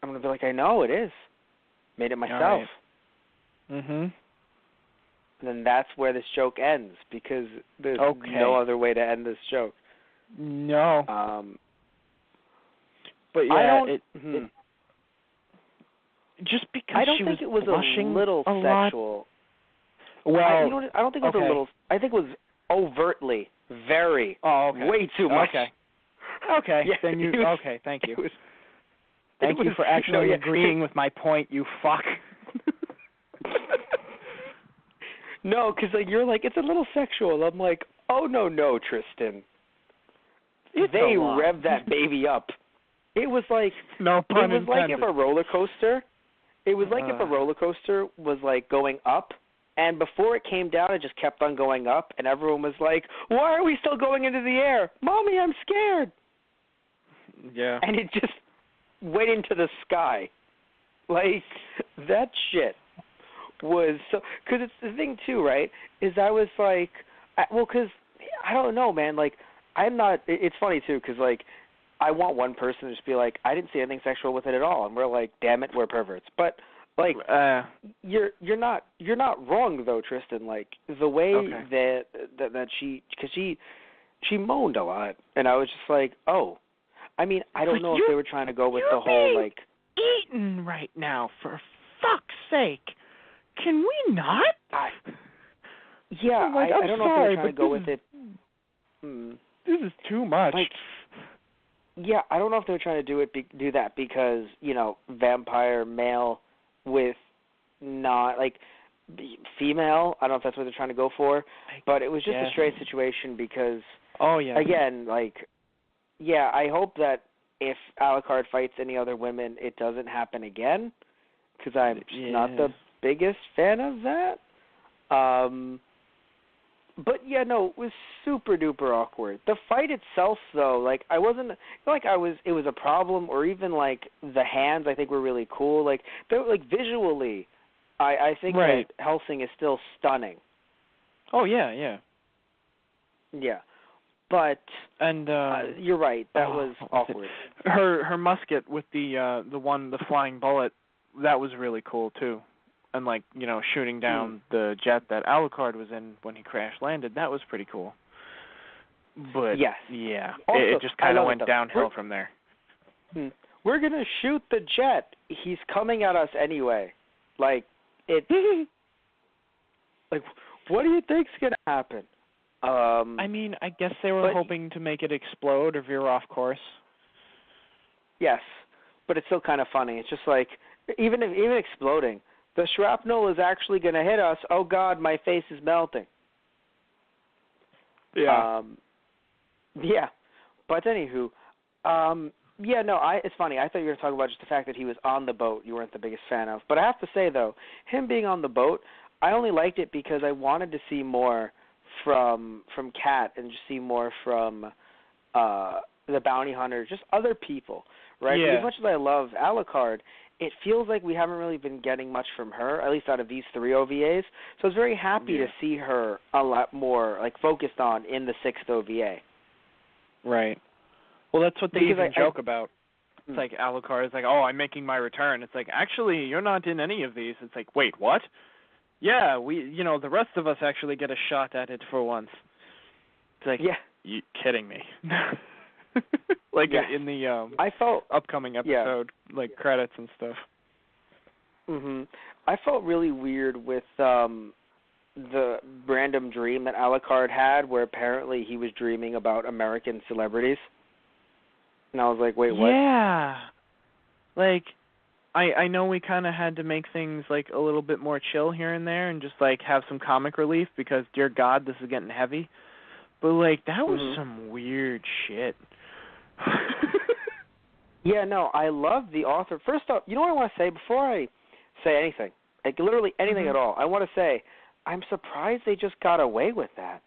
I'm going to be like, I know, it is. Made it myself. All right. And then that's where this joke ends, because there's no other way to end this joke. No. But yeah, I don't, it just because I don't she think was it was a little sexual. Well, you know what, I don't think it was a little. I think it was overtly, very, way too much. Okay. Yeah, then you. Was, okay. Thank you. Thank you for actually agreeing with my point. You fuck. No, because like you're like, it's a little sexual. I'm like, oh no, Tristan. They revved that baby up. It was like no pun It was intended. like if a roller coaster. It was like if a roller coaster was like going up, and before it came down, it just kept on going up, and everyone was like, "Why are we still going into the air, Mommy? I'm scared." Yeah. And it just went into the sky. Like that shit was so. Because it's the thing too, right? Is I was like, because I don't know, man. Like I'm not. It's funny too, because like. I want one person to just be like, I didn't see anything sexual with it at all, and we're like, damn it, we're perverts. But like, you're not wrong though, Tristan. Like the way that she moaned a lot, and I was just like, oh, I mean, I don't know if they were trying to go with the whole like eaten right now. For fuck's sake, can we not? I don't know if they were trying to go with it. This is too much. Like, yeah, I don't know if they were trying to do that because, you know, vampire male with not, like, female. I don't know if that's what they're trying to go for. But it was just a straight situation because, again, like, yeah, I hope that if Alucard fights any other women, it doesn't happen again because I'm just not the biggest fan of that. But yeah, no, it was super duper awkward. The fight itself, though, like I wasn't like it was a problem, or even like the hands. I think were really cool. Like they're like visually, I think that Hellsing is still stunning. Oh yeah. Yeah, but you're right. That was awkward. Her musket with the flying bullet, that was really cool too. And, like, you know, shooting down the jet that Alucard was in when he crash landed, that was pretty cool. But, yes. yeah, also, it just kind of went downhill from there. We're going to shoot the jet. He's coming at us anyway. Like, like, what do you think's going to happen? I mean, I guess they were hoping to make it explode or veer off course. Yes, but it's still kind of funny. It's just like, even exploding, the shrapnel is actually going to hit us. Oh, God, my face is melting. Yeah. Yeah. But anywho, it's funny. I thought you were going to talk about just the fact that he was on the boat you weren't the biggest fan of. But I have to say, though, him being on the boat, I only liked it because I wanted to see more from Kat and just see more from the bounty hunter, just other people, right? Yeah. As much as I love Alucard, it feels like we haven't really been getting much from her, at least out of these 3 OVAs. So I was very happy to see her a lot more like focused on in the 6th OVA. Right. Well, that's what they even joke about. It's like Alucard is like, oh, I'm making my return. It's like, actually, you're not in any of these. It's like, wait, what? Yeah, the rest of us actually get a shot at it for once. It's like, you kidding me? Like in the I felt upcoming episode, like credits and stuff. I felt really weird with the random dream that Alucard had, where apparently he was dreaming about American celebrities, and I was like, wait, what? Yeah, like I know we kind of had to make things like a little bit more chill here and there, and just like have some comic relief because, dear God, this is getting heavy. But like that was some weird shit. Yeah, no, I love the author. First off, you know what I want to say before I say anything, like literally anything at all? I want to say I'm surprised they just got away with that.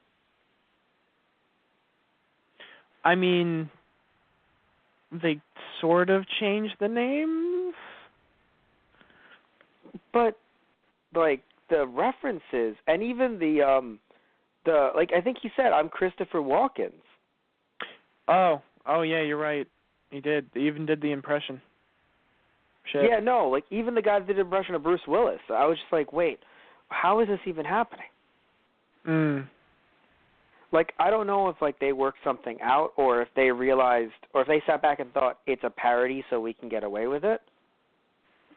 I mean, they sort of changed the names, but like the references and even the like I think he said I'm Christopher Walken. Oh yeah, you're right. He did. They even did the impression. Shit. Yeah, no, like even the guy that did the impression of Bruce Willis. I was just like, wait, how is this even happening? Like I don't know if like they worked something out, or if they realized, or if they sat back and thought it's a parody so we can get away with it.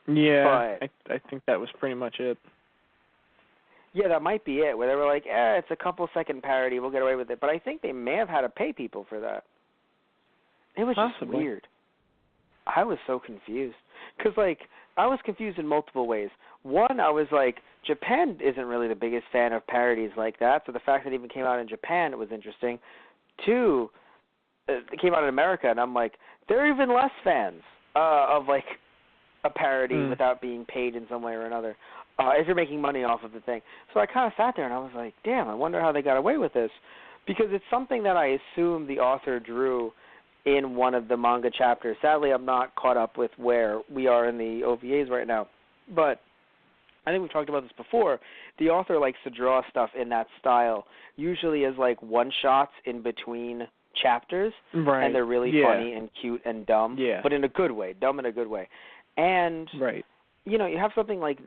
Yeah, but I think that was pretty much it. Yeah, that might be it, where they were like, it's a couple-second parody, we'll get away with it. But I think they may have had to pay people for that. It was just weird. I was so confused. Because, like, I was confused in multiple ways. One, I was like, Japan isn't really the biggest fan of parodies like that, so the fact that it even came out in Japan, it was interesting. Two, it came out in America, and I'm like, they're even less fans of, like, a parody without being paid in some way or another, if you're making money off of the thing. So I kind of sat there and I was like, damn, I wonder how they got away with this. Because it's something that I assume the author drew in one of the manga chapters. Sadly, I'm not caught up with where we are in the OVAs right now. But I think we've talked about this before. The author likes to draw stuff in that style, usually as like one-shots in between chapters. Right. And they're really funny and cute and dumb, but in a good way, dumb in a good way. And, you know, you have something like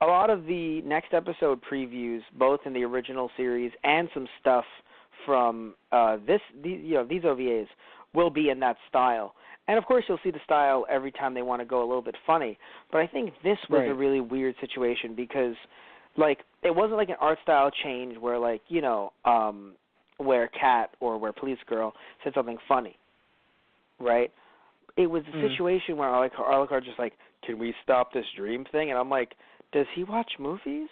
a lot of the next episode previews, both in the original series and some stuff from these OVAs, will be in that style. And, of course, you'll see the style every time they want to go a little bit funny. But I think this was a really weird situation because, like, it wasn't like an art style change where, like, you know, where Kat or where Police Girl said something funny, right? It was a situation where Alucard just like, can we stop this dream thing? And I'm like, does he watch movies?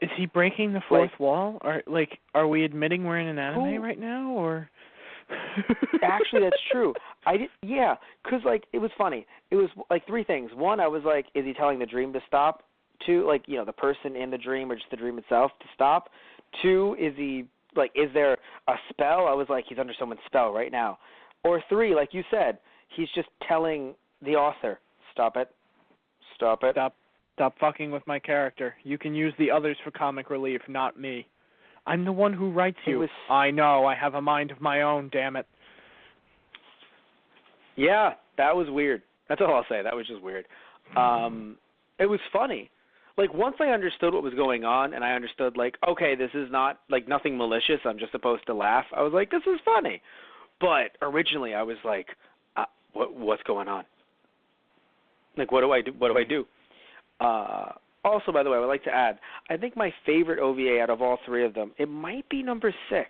Is he breaking the fourth wall? Or like, are we admitting we're in an anime right now? Or actually, that's true. Because like it was funny. It was like 3 things. One, I was like, is he telling the dream to stop? Two, like, you know, the person in the dream or just the dream itself to stop. Two, is there a spell? I was like, he's under someone's spell right now. Or three, like you said, he's just telling the author, stop it. Stop fucking with my character. You can use the others for comic relief, not me. I'm the one who writes you. I know, I have a mind of my own, damn it. Yeah, that was weird. That's all I'll say. That was just weird. It was funny. Like, once I understood what was going on, and I understood, like, okay, this is not, like, nothing malicious, I'm just supposed to laugh, I was like, this is funny. But originally I was like, what's going on? Like, what do I do? Also, by the way, I would like to add, I think my favorite OVA out of all three of them, it might be number 6.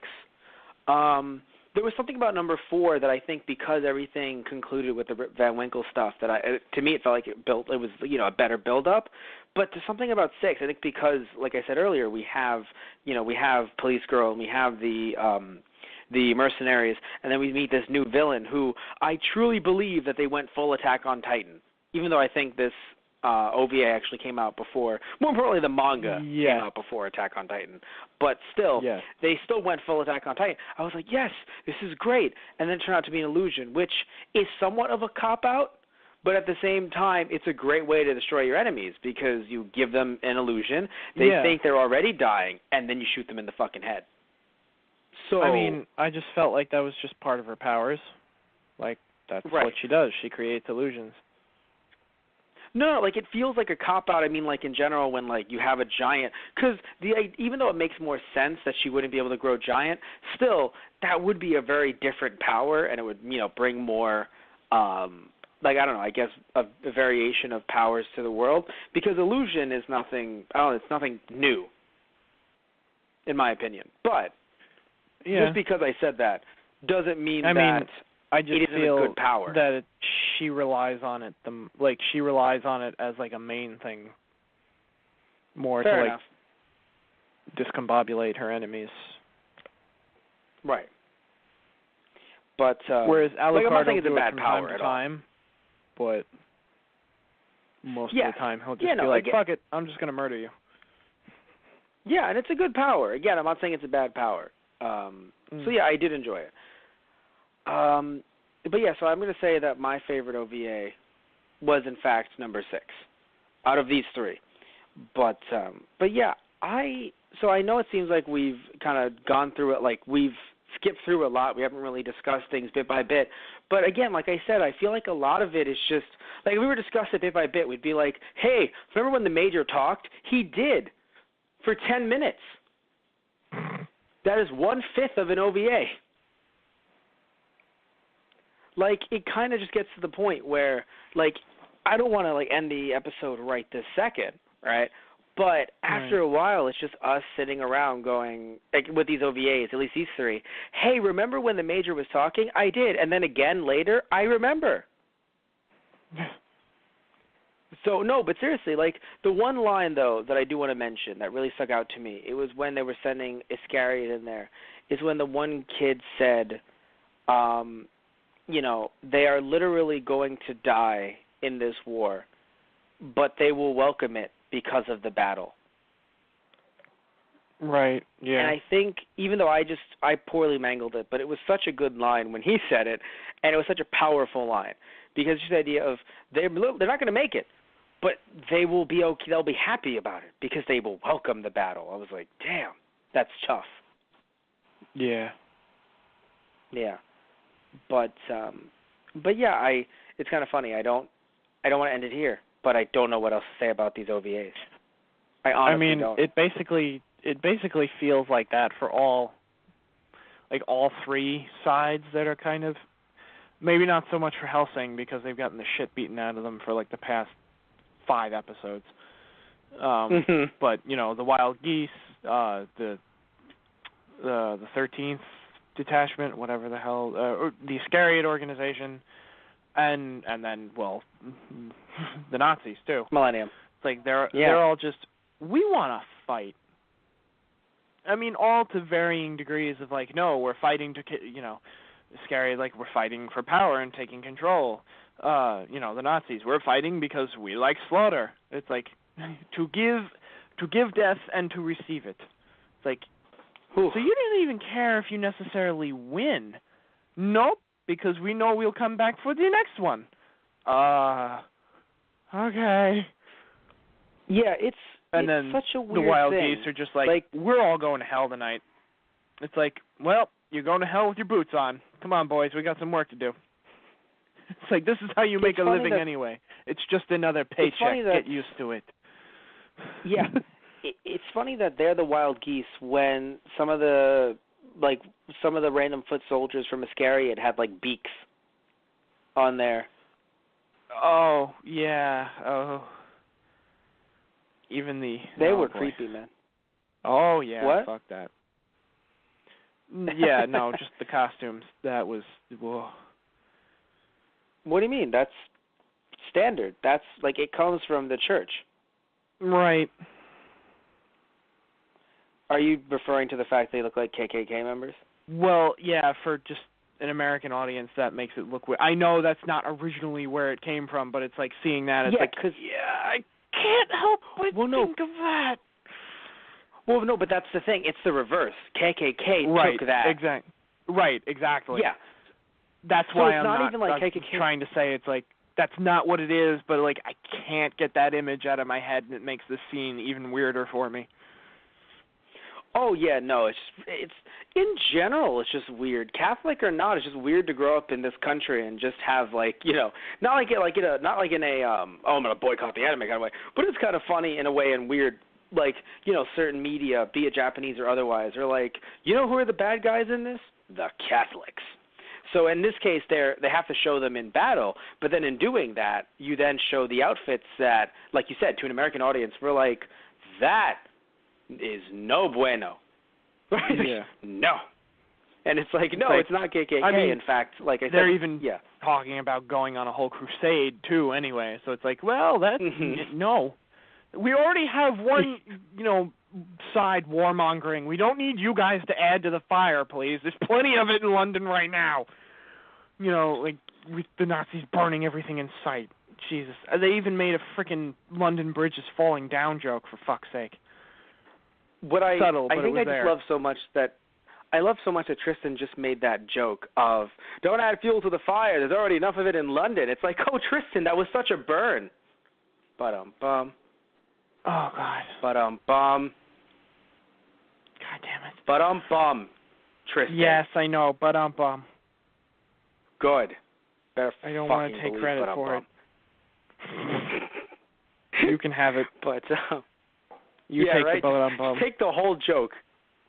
There was something about number 4 that I think, because everything concluded with the Rip Van Winkle stuff, that to me it felt like it was, you know, a better build up. But to something about 6, I think because, like I said earlier, we have Police Girl and we have the mercenaries, and then we meet this new villain who I truly believe that they went full Attack on Titan, even though I think this OVA actually came out before. More importantly, the manga came out before Attack on Titan. But still, they still went full Attack on Titan. I was like, yes, this is great. And then it turned out to be an illusion, which is somewhat of a cop-out, but at the same time, it's a great way to destroy your enemies because you give them an illusion, they think they're already dying, and then you shoot them in the fucking head. So, I mean, I just felt like that was just part of her powers. Like, that's what she does. She creates illusions. No, like, it feels like a cop-out. I mean, like, in general, when, like, you have a giant, because even though it makes more sense that she wouldn't be able to grow giant, that would be a very different power, and it would, you know, bring more, like, I don't know, I guess a variation of powers to the world, because illusion is nothing, it's nothing new, in my opinion. But just because I said that doesn't mean I just it isn't feel a good power. That she relies on it. She relies on it as like a main thing, more Fair to enough. Discombobulate her enemies. Right. But whereas Alucard I'm not saying will it's do a bad it from power time to at all. time, but most of the time he'll just be like, "Fuck it, I'm just gonna murder you." Yeah, and it's a good power. Again, I'm not saying it's a bad power. So yeah, I did enjoy it. But yeah, so I'm going to say that my favorite OVA was in fact number 6 out of these 3. But yeah, I know it seems like we've kind of gone through it, like we've skipped through a lot. We haven't really discussed things bit by bit. But again, like I said, I feel like a lot of it is just, like if we were to discuss it bit by bit, we'd be like, hey, remember when the Major talked? He did for 10 minutes. That is 1/5 of an OVA. Like, it kind of just gets to the point where, like, I don't want to, like, end the episode right this second, right? But after a while, it's just us sitting around going, like, with these OVAs, at least these 3, hey, remember when the Major was talking? I did. And then again later, I remember. So, no, but seriously, like, the one line, though, that I do want to mention that really stuck out to me, it was when they were sending Iscariot in there, is when the one kid said, you know, they are literally going to die in this war, but they will welcome it because of the battle. Right, yeah. And I think, even though I poorly mangled it, but it was such a good line when he said it, and it was such a powerful line, because just the idea of they're not going to make it, but they will be okay, they'll be happy about it because they will welcome the battle. I was like, damn, that's tough. Yeah. Yeah. But yeah, it's kind of funny. I don't want to end it here, but I don't know what else to say about these OVAs. I honestly don't. It basically feels like that for all 3 sides that are kind of, maybe not so much for Hellsing because they've gotten the shit beaten out of them for like the past 5 episodes. But you know, the Wild Geese, the 13th detachment, whatever the hell, or the Iscariot organization, and then the Nazis too. Millennium. It's like they're all just, we want to fight. I mean, all to varying degrees of like, no, we're fighting to, you know, Iscariot, like we're fighting for power and taking control. You know, the Nazis, we're fighting because we like slaughter. It's like, to give death and to receive it. It's like, Oof. so you didn't even care if you necessarily win. Nope, because we know we'll come back for the next one. Okay. Yeah, it's then such a weird the wild thing. geese are just like, we're all going to hell tonight. It's like, well, you're going to hell with your boots on. Come on, boys, we got some work to do. It's like, this is how you make a living anyway. It's just another paycheck. Get used to it. Yeah. It's funny that they're the wild geese when some of the random foot soldiers from Iscariot had like beaks on there. Oh, yeah. Oh. Even they were creepy, man. Oh, yeah. What? Fuck that. Yeah, no, just the costumes. That was, whoa. What do you mean? That's standard. That's like, it comes from the church. Right. Are you referring to the fact they look like KKK members? Well, yeah, for just an American audience, that makes it look weird. I know that's not originally where it came from, but it's like seeing that, it's I can't help but think of that. Well, no, but that's the thing. It's the reverse. KKK took that. Right, exactly. Yeah. That's so why it's I'm not even like KKK. Trying to say it's like, that's not what it is, but like I can't get that image out of my head, and it makes the scene even weirder for me. Oh yeah, no, it's in general it's just weird. Catholic or not, it's just weird to grow up in this country and just have like, not like in a I'm gonna boycott the anime kind of way, but it's kind of funny in a way and weird, like, certain media, be it Japanese or otherwise, are like, who are the bad guys in this? The Catholics. So in this case, they have to show them in battle, but then in doing that, you then show the outfits that, like you said, to an American audience, we're like, that is no bueno. Yeah. No. And it's like, no, like, it's not KKK. I mean, in fact, like I said, they're even talking about going on a whole crusade, too, anyway. So it's like, well, that's, no. We already have one, side warmongering. We don't need you guys to add to the fire, please. There's plenty of it in London right now. Like with the Nazis burning everything in sight. Jesus. They even made a freaking London Bridge is falling down joke, for fuck's sake. Subtle, but I think it was I there. just love so much that Tristan just made that joke of, don't add fuel to the fire. There's already enough of it in London. It's like, oh, Tristan, that was such a burn. Ba-dum-bum. Oh, God. Ba-dum-bum. God damn it. Ba-dum-bum, Tristan. Yes, I know. Ba-dum-bum. Good. Better I don't want to take credit for it. You can have it. But, you take the ba-dum-bum. Take the whole joke.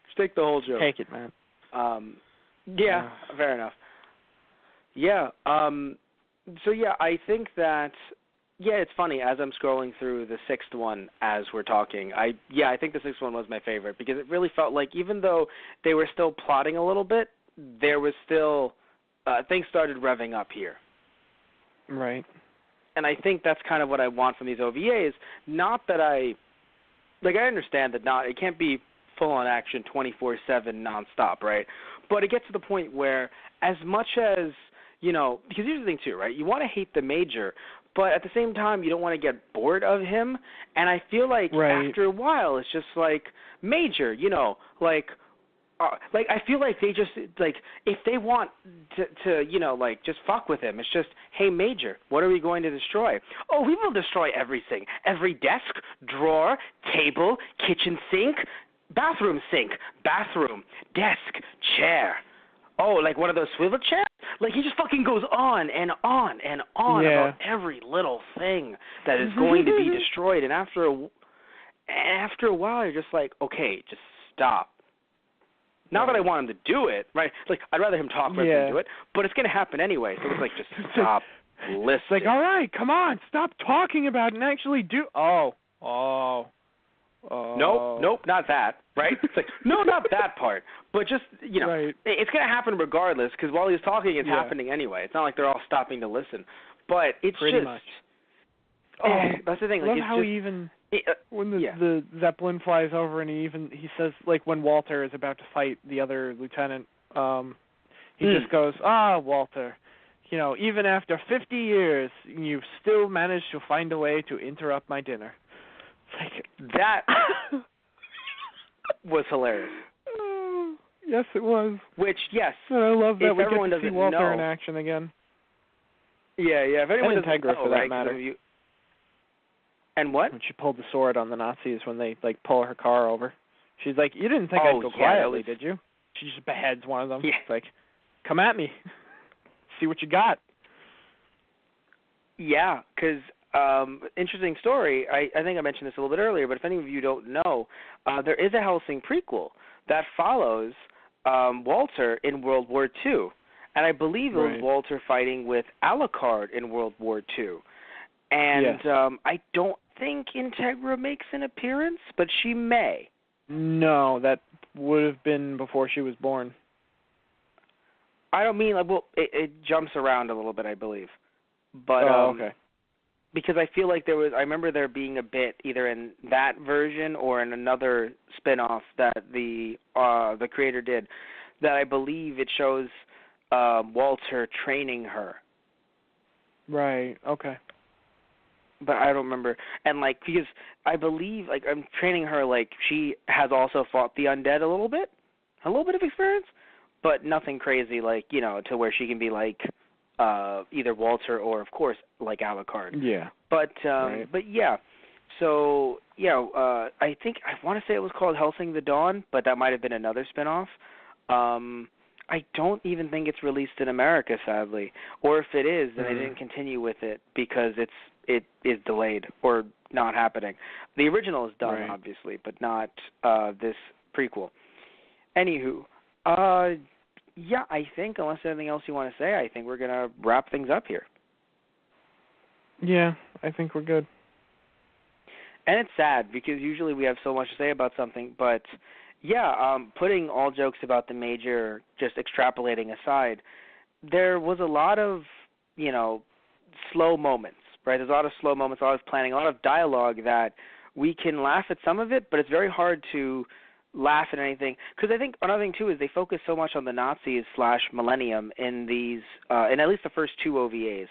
Just take the whole joke. Take it, man. Yeah, fair enough. Yeah. So, yeah, I think that... Yeah, it's funny. As I'm scrolling through the sixth one as we're talking, I think the sixth one was my favorite because it really felt like even though they were still plotting a little bit, there was still things started revving up here. Right. And I think that's kind of what I want from these OVAs. Not that I understand that it can't be full-on action 24/7 nonstop, right? But it gets to the point where as much as, because here's the thing too, right? You want to hate the Major, but at the same time, you don't want to get bored of him. And I feel like after a while, it's just like, Major, I feel like they just, if they want to just fuck with him, it's just, hey, Major, what are we going to destroy? Oh, we will destroy everything. Every desk, drawer, table, kitchen sink, bathroom, desk, chair. Oh, like one of those swivel chairs? Like, he just fucking goes on and on and on about every little thing that is going to be destroyed. And after a while, you're just like, okay, just stop. Not that I want him to do it, right? Like, I'd rather him talk rather than do it, but it's going to happen anyway. So it's like, just stop listening. It's like, all right, come on, stop talking about it and actually do. Nope, not that, right? It's like, no, not that part. But just, it's going to happen regardless because while he's talking, it's happening anyway. It's not like they're all stopping to listen. But it's pretty just... much. That's the thing. I love how he even... when the Zeppelin flies over and he says, like, when Walter is about to fight the other lieutenant, he just goes, Walter, even after 50 years, you've still managed to find a way to interrupt my dinner. That was hilarious. Yes, it was. Which, yes. And I love that if we everyone get to see doesn't Walter know, in action again. Yeah. If anyone and doesn't Integra, know, for that right, matter. And what? When she pulled the sword on the Nazis when they pull her car over. She's like, you didn't think I'd go quietly, did you? She just beheads one of them. Yeah. It's like, come at me. See what you got. Yeah, because interesting story. I think I mentioned this a little bit earlier, but if any of you don't know, there is a Hellsing prequel that follows Walter in World War II. And I believe it was Walter fighting with Alucard in World War II. And I don't think Integra makes an appearance, but she may. No, that would have been before she was born. I don't mean, it jumps around a little bit, I believe. But, okay. Because I feel like I remember there being a bit either in that version or in another spin-off that the creator did that I believe it shows Walter training her. Right, okay. But I don't remember. And, because I believe, I'm training her, she has also fought the undead a little bit of experience, but nothing crazy, to where she can be, either Walter or, of course, like Alucard. Yeah. But, right. But, yeah. So, I think, I want to say it was called Hellsing the Dawn, but that might have been another spinoff. I don't even think it's released in America, sadly. Or if it is, then I didn't continue with it because it is delayed or not happening. The original is done, obviously, but not this prequel. Anywho, yeah, I think, unless there's anything else you want to say, I think we're going to wrap things up here. Yeah, I think we're good. And it's sad because usually we have so much to say about something, but yeah, putting all jokes about the major, just extrapolating aside, there was a lot of, slow moments, right? There's a lot of slow moments, a lot of planning, a lot of dialogue that we can laugh at some of it, but it's very hard to laugh at anything. Because I think another thing, too, is they focus so much on the Nazis / Millennium in these, in at least the first 2 OVAs,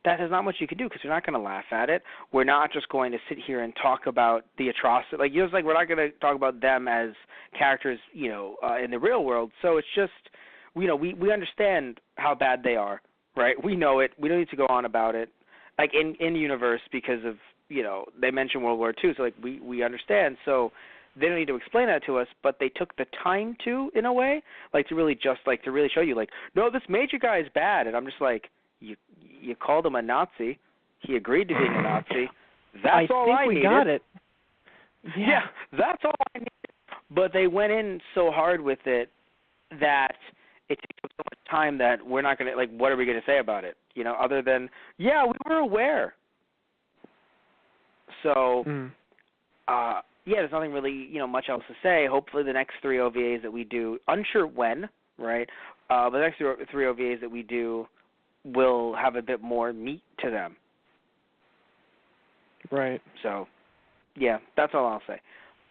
that there's not much you can do because you're not going to laugh at it. We're not just going to sit here and talk about the atrocity. We're not going to talk about them as characters, in the real world. So it's just, we understand how bad they are, right? We know it. We don't need to go on about it, in universe because of, they mentioned World War II. So, we understand. So they don't need to explain that to us, but they took the time to, in a way, to really show you, no, this major guy is bad. And I'm just like, you called him a Nazi. He agreed to being a Nazi. That's all I needed. I think we got it. Yeah, that's all I needed. But they went in so hard with it that it took so much time that we're not going to, what are we going to say about it? Other than, yeah, we were aware. So, yeah, there's nothing really, much else to say. Hopefully the next 3 OVAs that we do, unsure when, right? But the next 3 OVAs that we do will have a bit more meat to them. Right. So, yeah, that's all I'll say.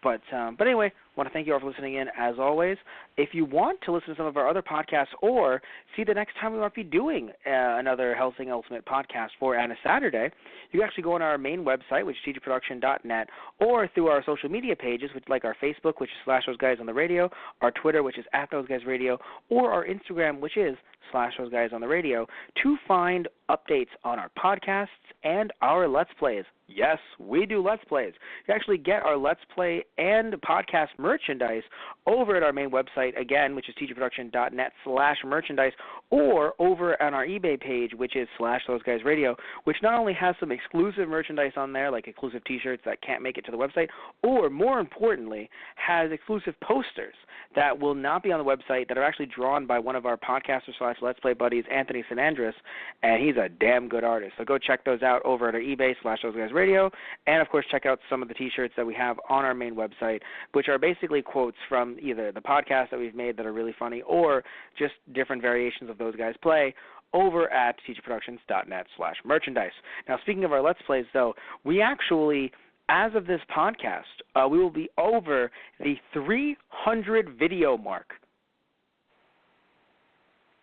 But anyway, I want to thank you all for listening in, as always. If you want to listen to some of our other podcasts or see the next time we might be doing another Hellsing Ultimate podcast for on a Saturday, you can actually go on our main website, which is teacherproduction.net, or through our social media pages, which like our Facebook, which is /ThoseGuysOnTheRadio, our Twitter, which is @ThoseGuysRadio, or our Instagram, which is /ThoseGuysOnTheRadio, to find updates on our podcasts and our Let's Plays. Yes, we do Let's Plays. You actually get our Let's Play and podcast merchandise over at our main website, again, which is teacherproduction.net/merchandise, or over on our eBay page, which is /ThoseGuysRadio, which not only has some exclusive merchandise on there, like exclusive T-shirts that can't make it to the website, or more importantly, has exclusive posters that will not be on the website that are actually drawn by one of our podcaster / Let's Play buddies, Anthony Sanandris, and he's a damn good artist. So go check those out over at our eBay /ThoseGuysRadio, and of course check out some of the T-shirts that we have on our main website, which are basically quotes from either the podcasts that we've made that are really funny or just different variations of those guys play over at teacherproductions.net/merchandise. Now, speaking of our Let's Plays, though, we actually, as of this podcast, we will be over the 300 video mark.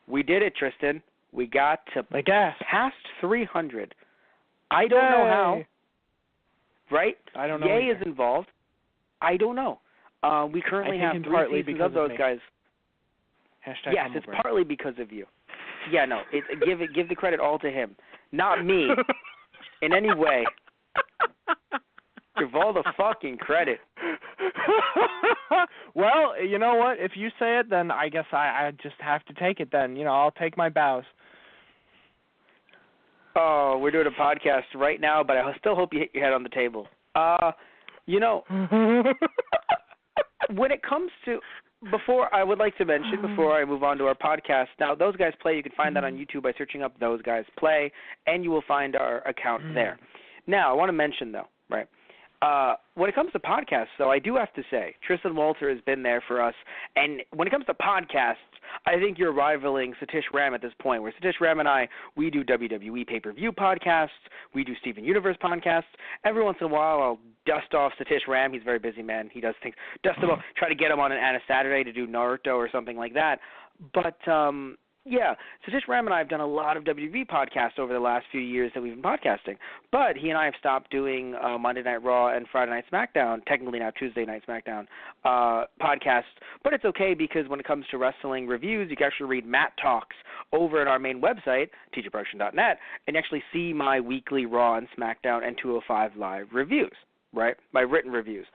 We did it, Tristan. We got to past 300. I don't know how. Right? I don't know. Yay is involved. I don't know. We currently have 3 seasons of those guys. Hashtag yes, it's partly because of you. Yeah, no, give the credit all to him, not me, in any way. Give all the fucking credit. Well, you know what? If you say it, then I guess I just have to take it then. I'll take my bows. Oh, we're doing a podcast right now, but I still hope you hit your head on the table. When it comes to... Before I would like to mention, before I move on to our podcast, now Those Guys Play, you can find that on YouTube by searching up Those Guys Play, and you will find our account there. Now, I want to mention, though, right, when it comes to podcasts, though, I do have to say, Tristan Walter has been there for us, and when it comes to podcasts, I think you're rivaling Satish Ram at this point, where Satish Ram and I, we do WWE pay-per-view podcasts, we do Steven Universe podcasts. Every once in a while, I'll dust off Satish Ram. He's a very busy man. He does things. Dust him off, try to get him on a Saturday to do Naruto or something like that. But, yeah, Satish Ram and I have done a lot of WWE podcasts over the last few years that we've been podcasting. But he and I have stopped doing Monday Night Raw and Friday Night SmackDown, technically now Tuesday Night SmackDown, podcasts. But it's okay because when it comes to wrestling reviews, you can actually read Matt Talks over at our main website, tjproduction.net, and actually see my weekly Raw and SmackDown and 205 Live reviews, right, my written reviews.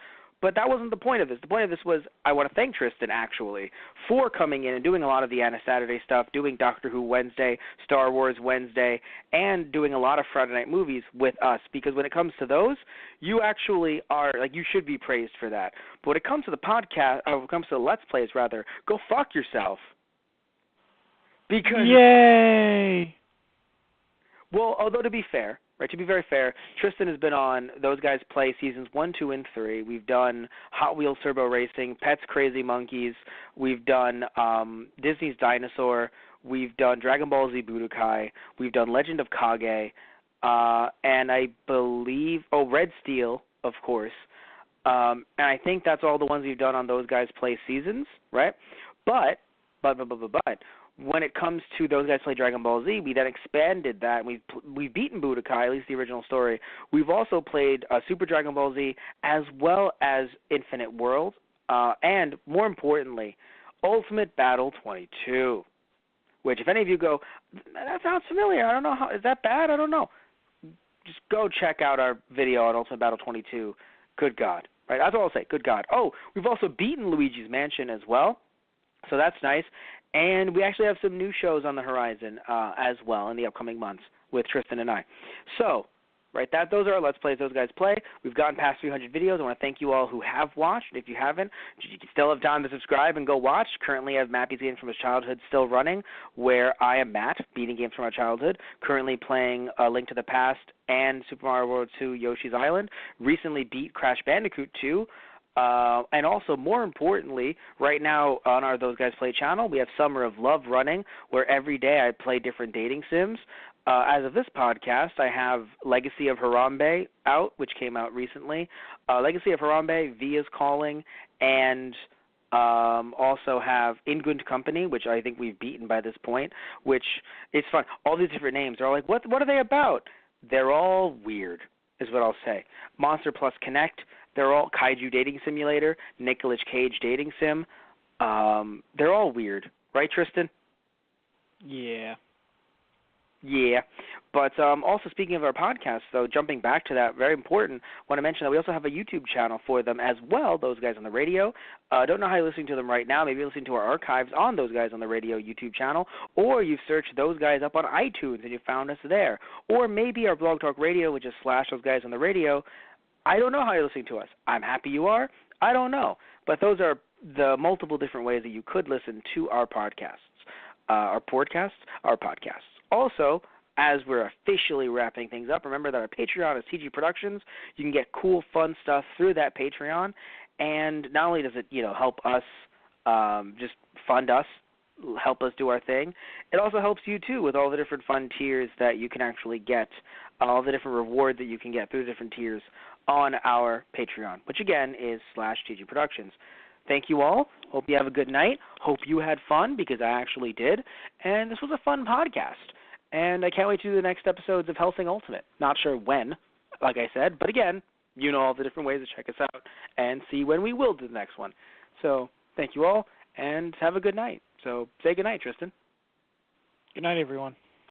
But that wasn't the point of this. The point of this was I want to thank Tristan, actually, for coming in and doing a lot of the Anna Saturday stuff, doing Doctor Who Wednesday, Star Wars Wednesday, and doing a lot of Friday night movies with us. Because when it comes to those, you actually are, you should be praised for that. But when it comes to the podcast, when it comes to the Let's Plays, rather, go fuck yourself. Because... Yay! Well, although to be fair, right, to be very fair, Tristan has been on Those Guys Play seasons 1, 2, and 3. We've done Hot Wheels Turbo Racing, Pets Crazy Monkeys. We've done Disney's Dinosaur. We've done Dragon Ball Z Budokai. We've done Legend of Kage. And I believe, Red Steel, of course. And I think that's all the ones we've done on Those Guys Play seasons, right? But when it comes to Those Guys Play Dragon Ball Z, we then expanded that. We've beaten Budokai, at least the original story. We've also played Super Dragon Ball Z as well as Infinite World, and more importantly, Ultimate Battle 22, which if any of you go, that sounds familiar, I don't know, is that bad? I don't know. Just go check out our video on Ultimate Battle 22. Good God. Right? That's all I'll say. Good God. Oh, we've also beaten Luigi's Mansion as well, so that's nice. And we actually have some new shows on the horizon as well in the upcoming months with Tristan and I. So, right, those are our Let's Plays, Those Guys Play. We've gotten past 300 videos. I want to thank you all who have watched. If you haven't, you can still have time to subscribe and go watch. Currently, I have Matt Beats Games from His Childhood still running, where I am Matt, beating games from our childhood, currently playing A Link to the Past and Super Mario World 2 Yoshi's Island. Recently beat Crash Bandicoot 2. And also, more importantly, right now on our Those Guys Play channel, we have Summer of Love running, where every day I play different dating sims. As of this podcast, I have Legacy of Harambe out, which came out recently. Legacy of Harambe, Via's Calling, and also have In Good Company, which I think we've beaten by this point, which is fun. All these different names are like, what are they about? They're all weird, is what I'll say. Monster Plus Connect. They're all Kaiju Dating Simulator, Nicolas Cage Dating Sim. They're all weird. Right, Tristan? Yeah. Yeah. But also speaking of our podcast, though, jumping back to that, very important, I want to mention that we also have a YouTube channel for them as well, Those Guys on the Radio. Don't know how you're listening to them right now. Maybe you're listening to our archives on Those Guys on the Radio YouTube channel, or you've searched Those Guys up on iTunes and you found us there. Or maybe our Blog Talk Radio, which is / Those Guys on the Radio. I don't know how you're listening to us. I'm happy you are. I don't know. But those are the multiple different ways that you could listen to our podcasts. Our podcasts. Also, as we're officially wrapping things up, remember that our Patreon is TG Productions. You can get cool, fun stuff through that Patreon. And not only does it, help us just fund us, help us do our thing, it also helps you, too, with all the different fun tiers that you can actually get, all the different rewards that you can get through the different tiers on our Patreon, which again is /TG Productions. Thank you all. Hope you have a good night. Hope you had fun, because I actually did. And this was a fun podcast. And I can't wait to do the next episodes of Hellsing Ultimate. Not sure when, like I said, but again, you know all the different ways to check us out and see when we will do the next one. So thank you all, and have a good night. So say good night, Tristan. Good night, everyone.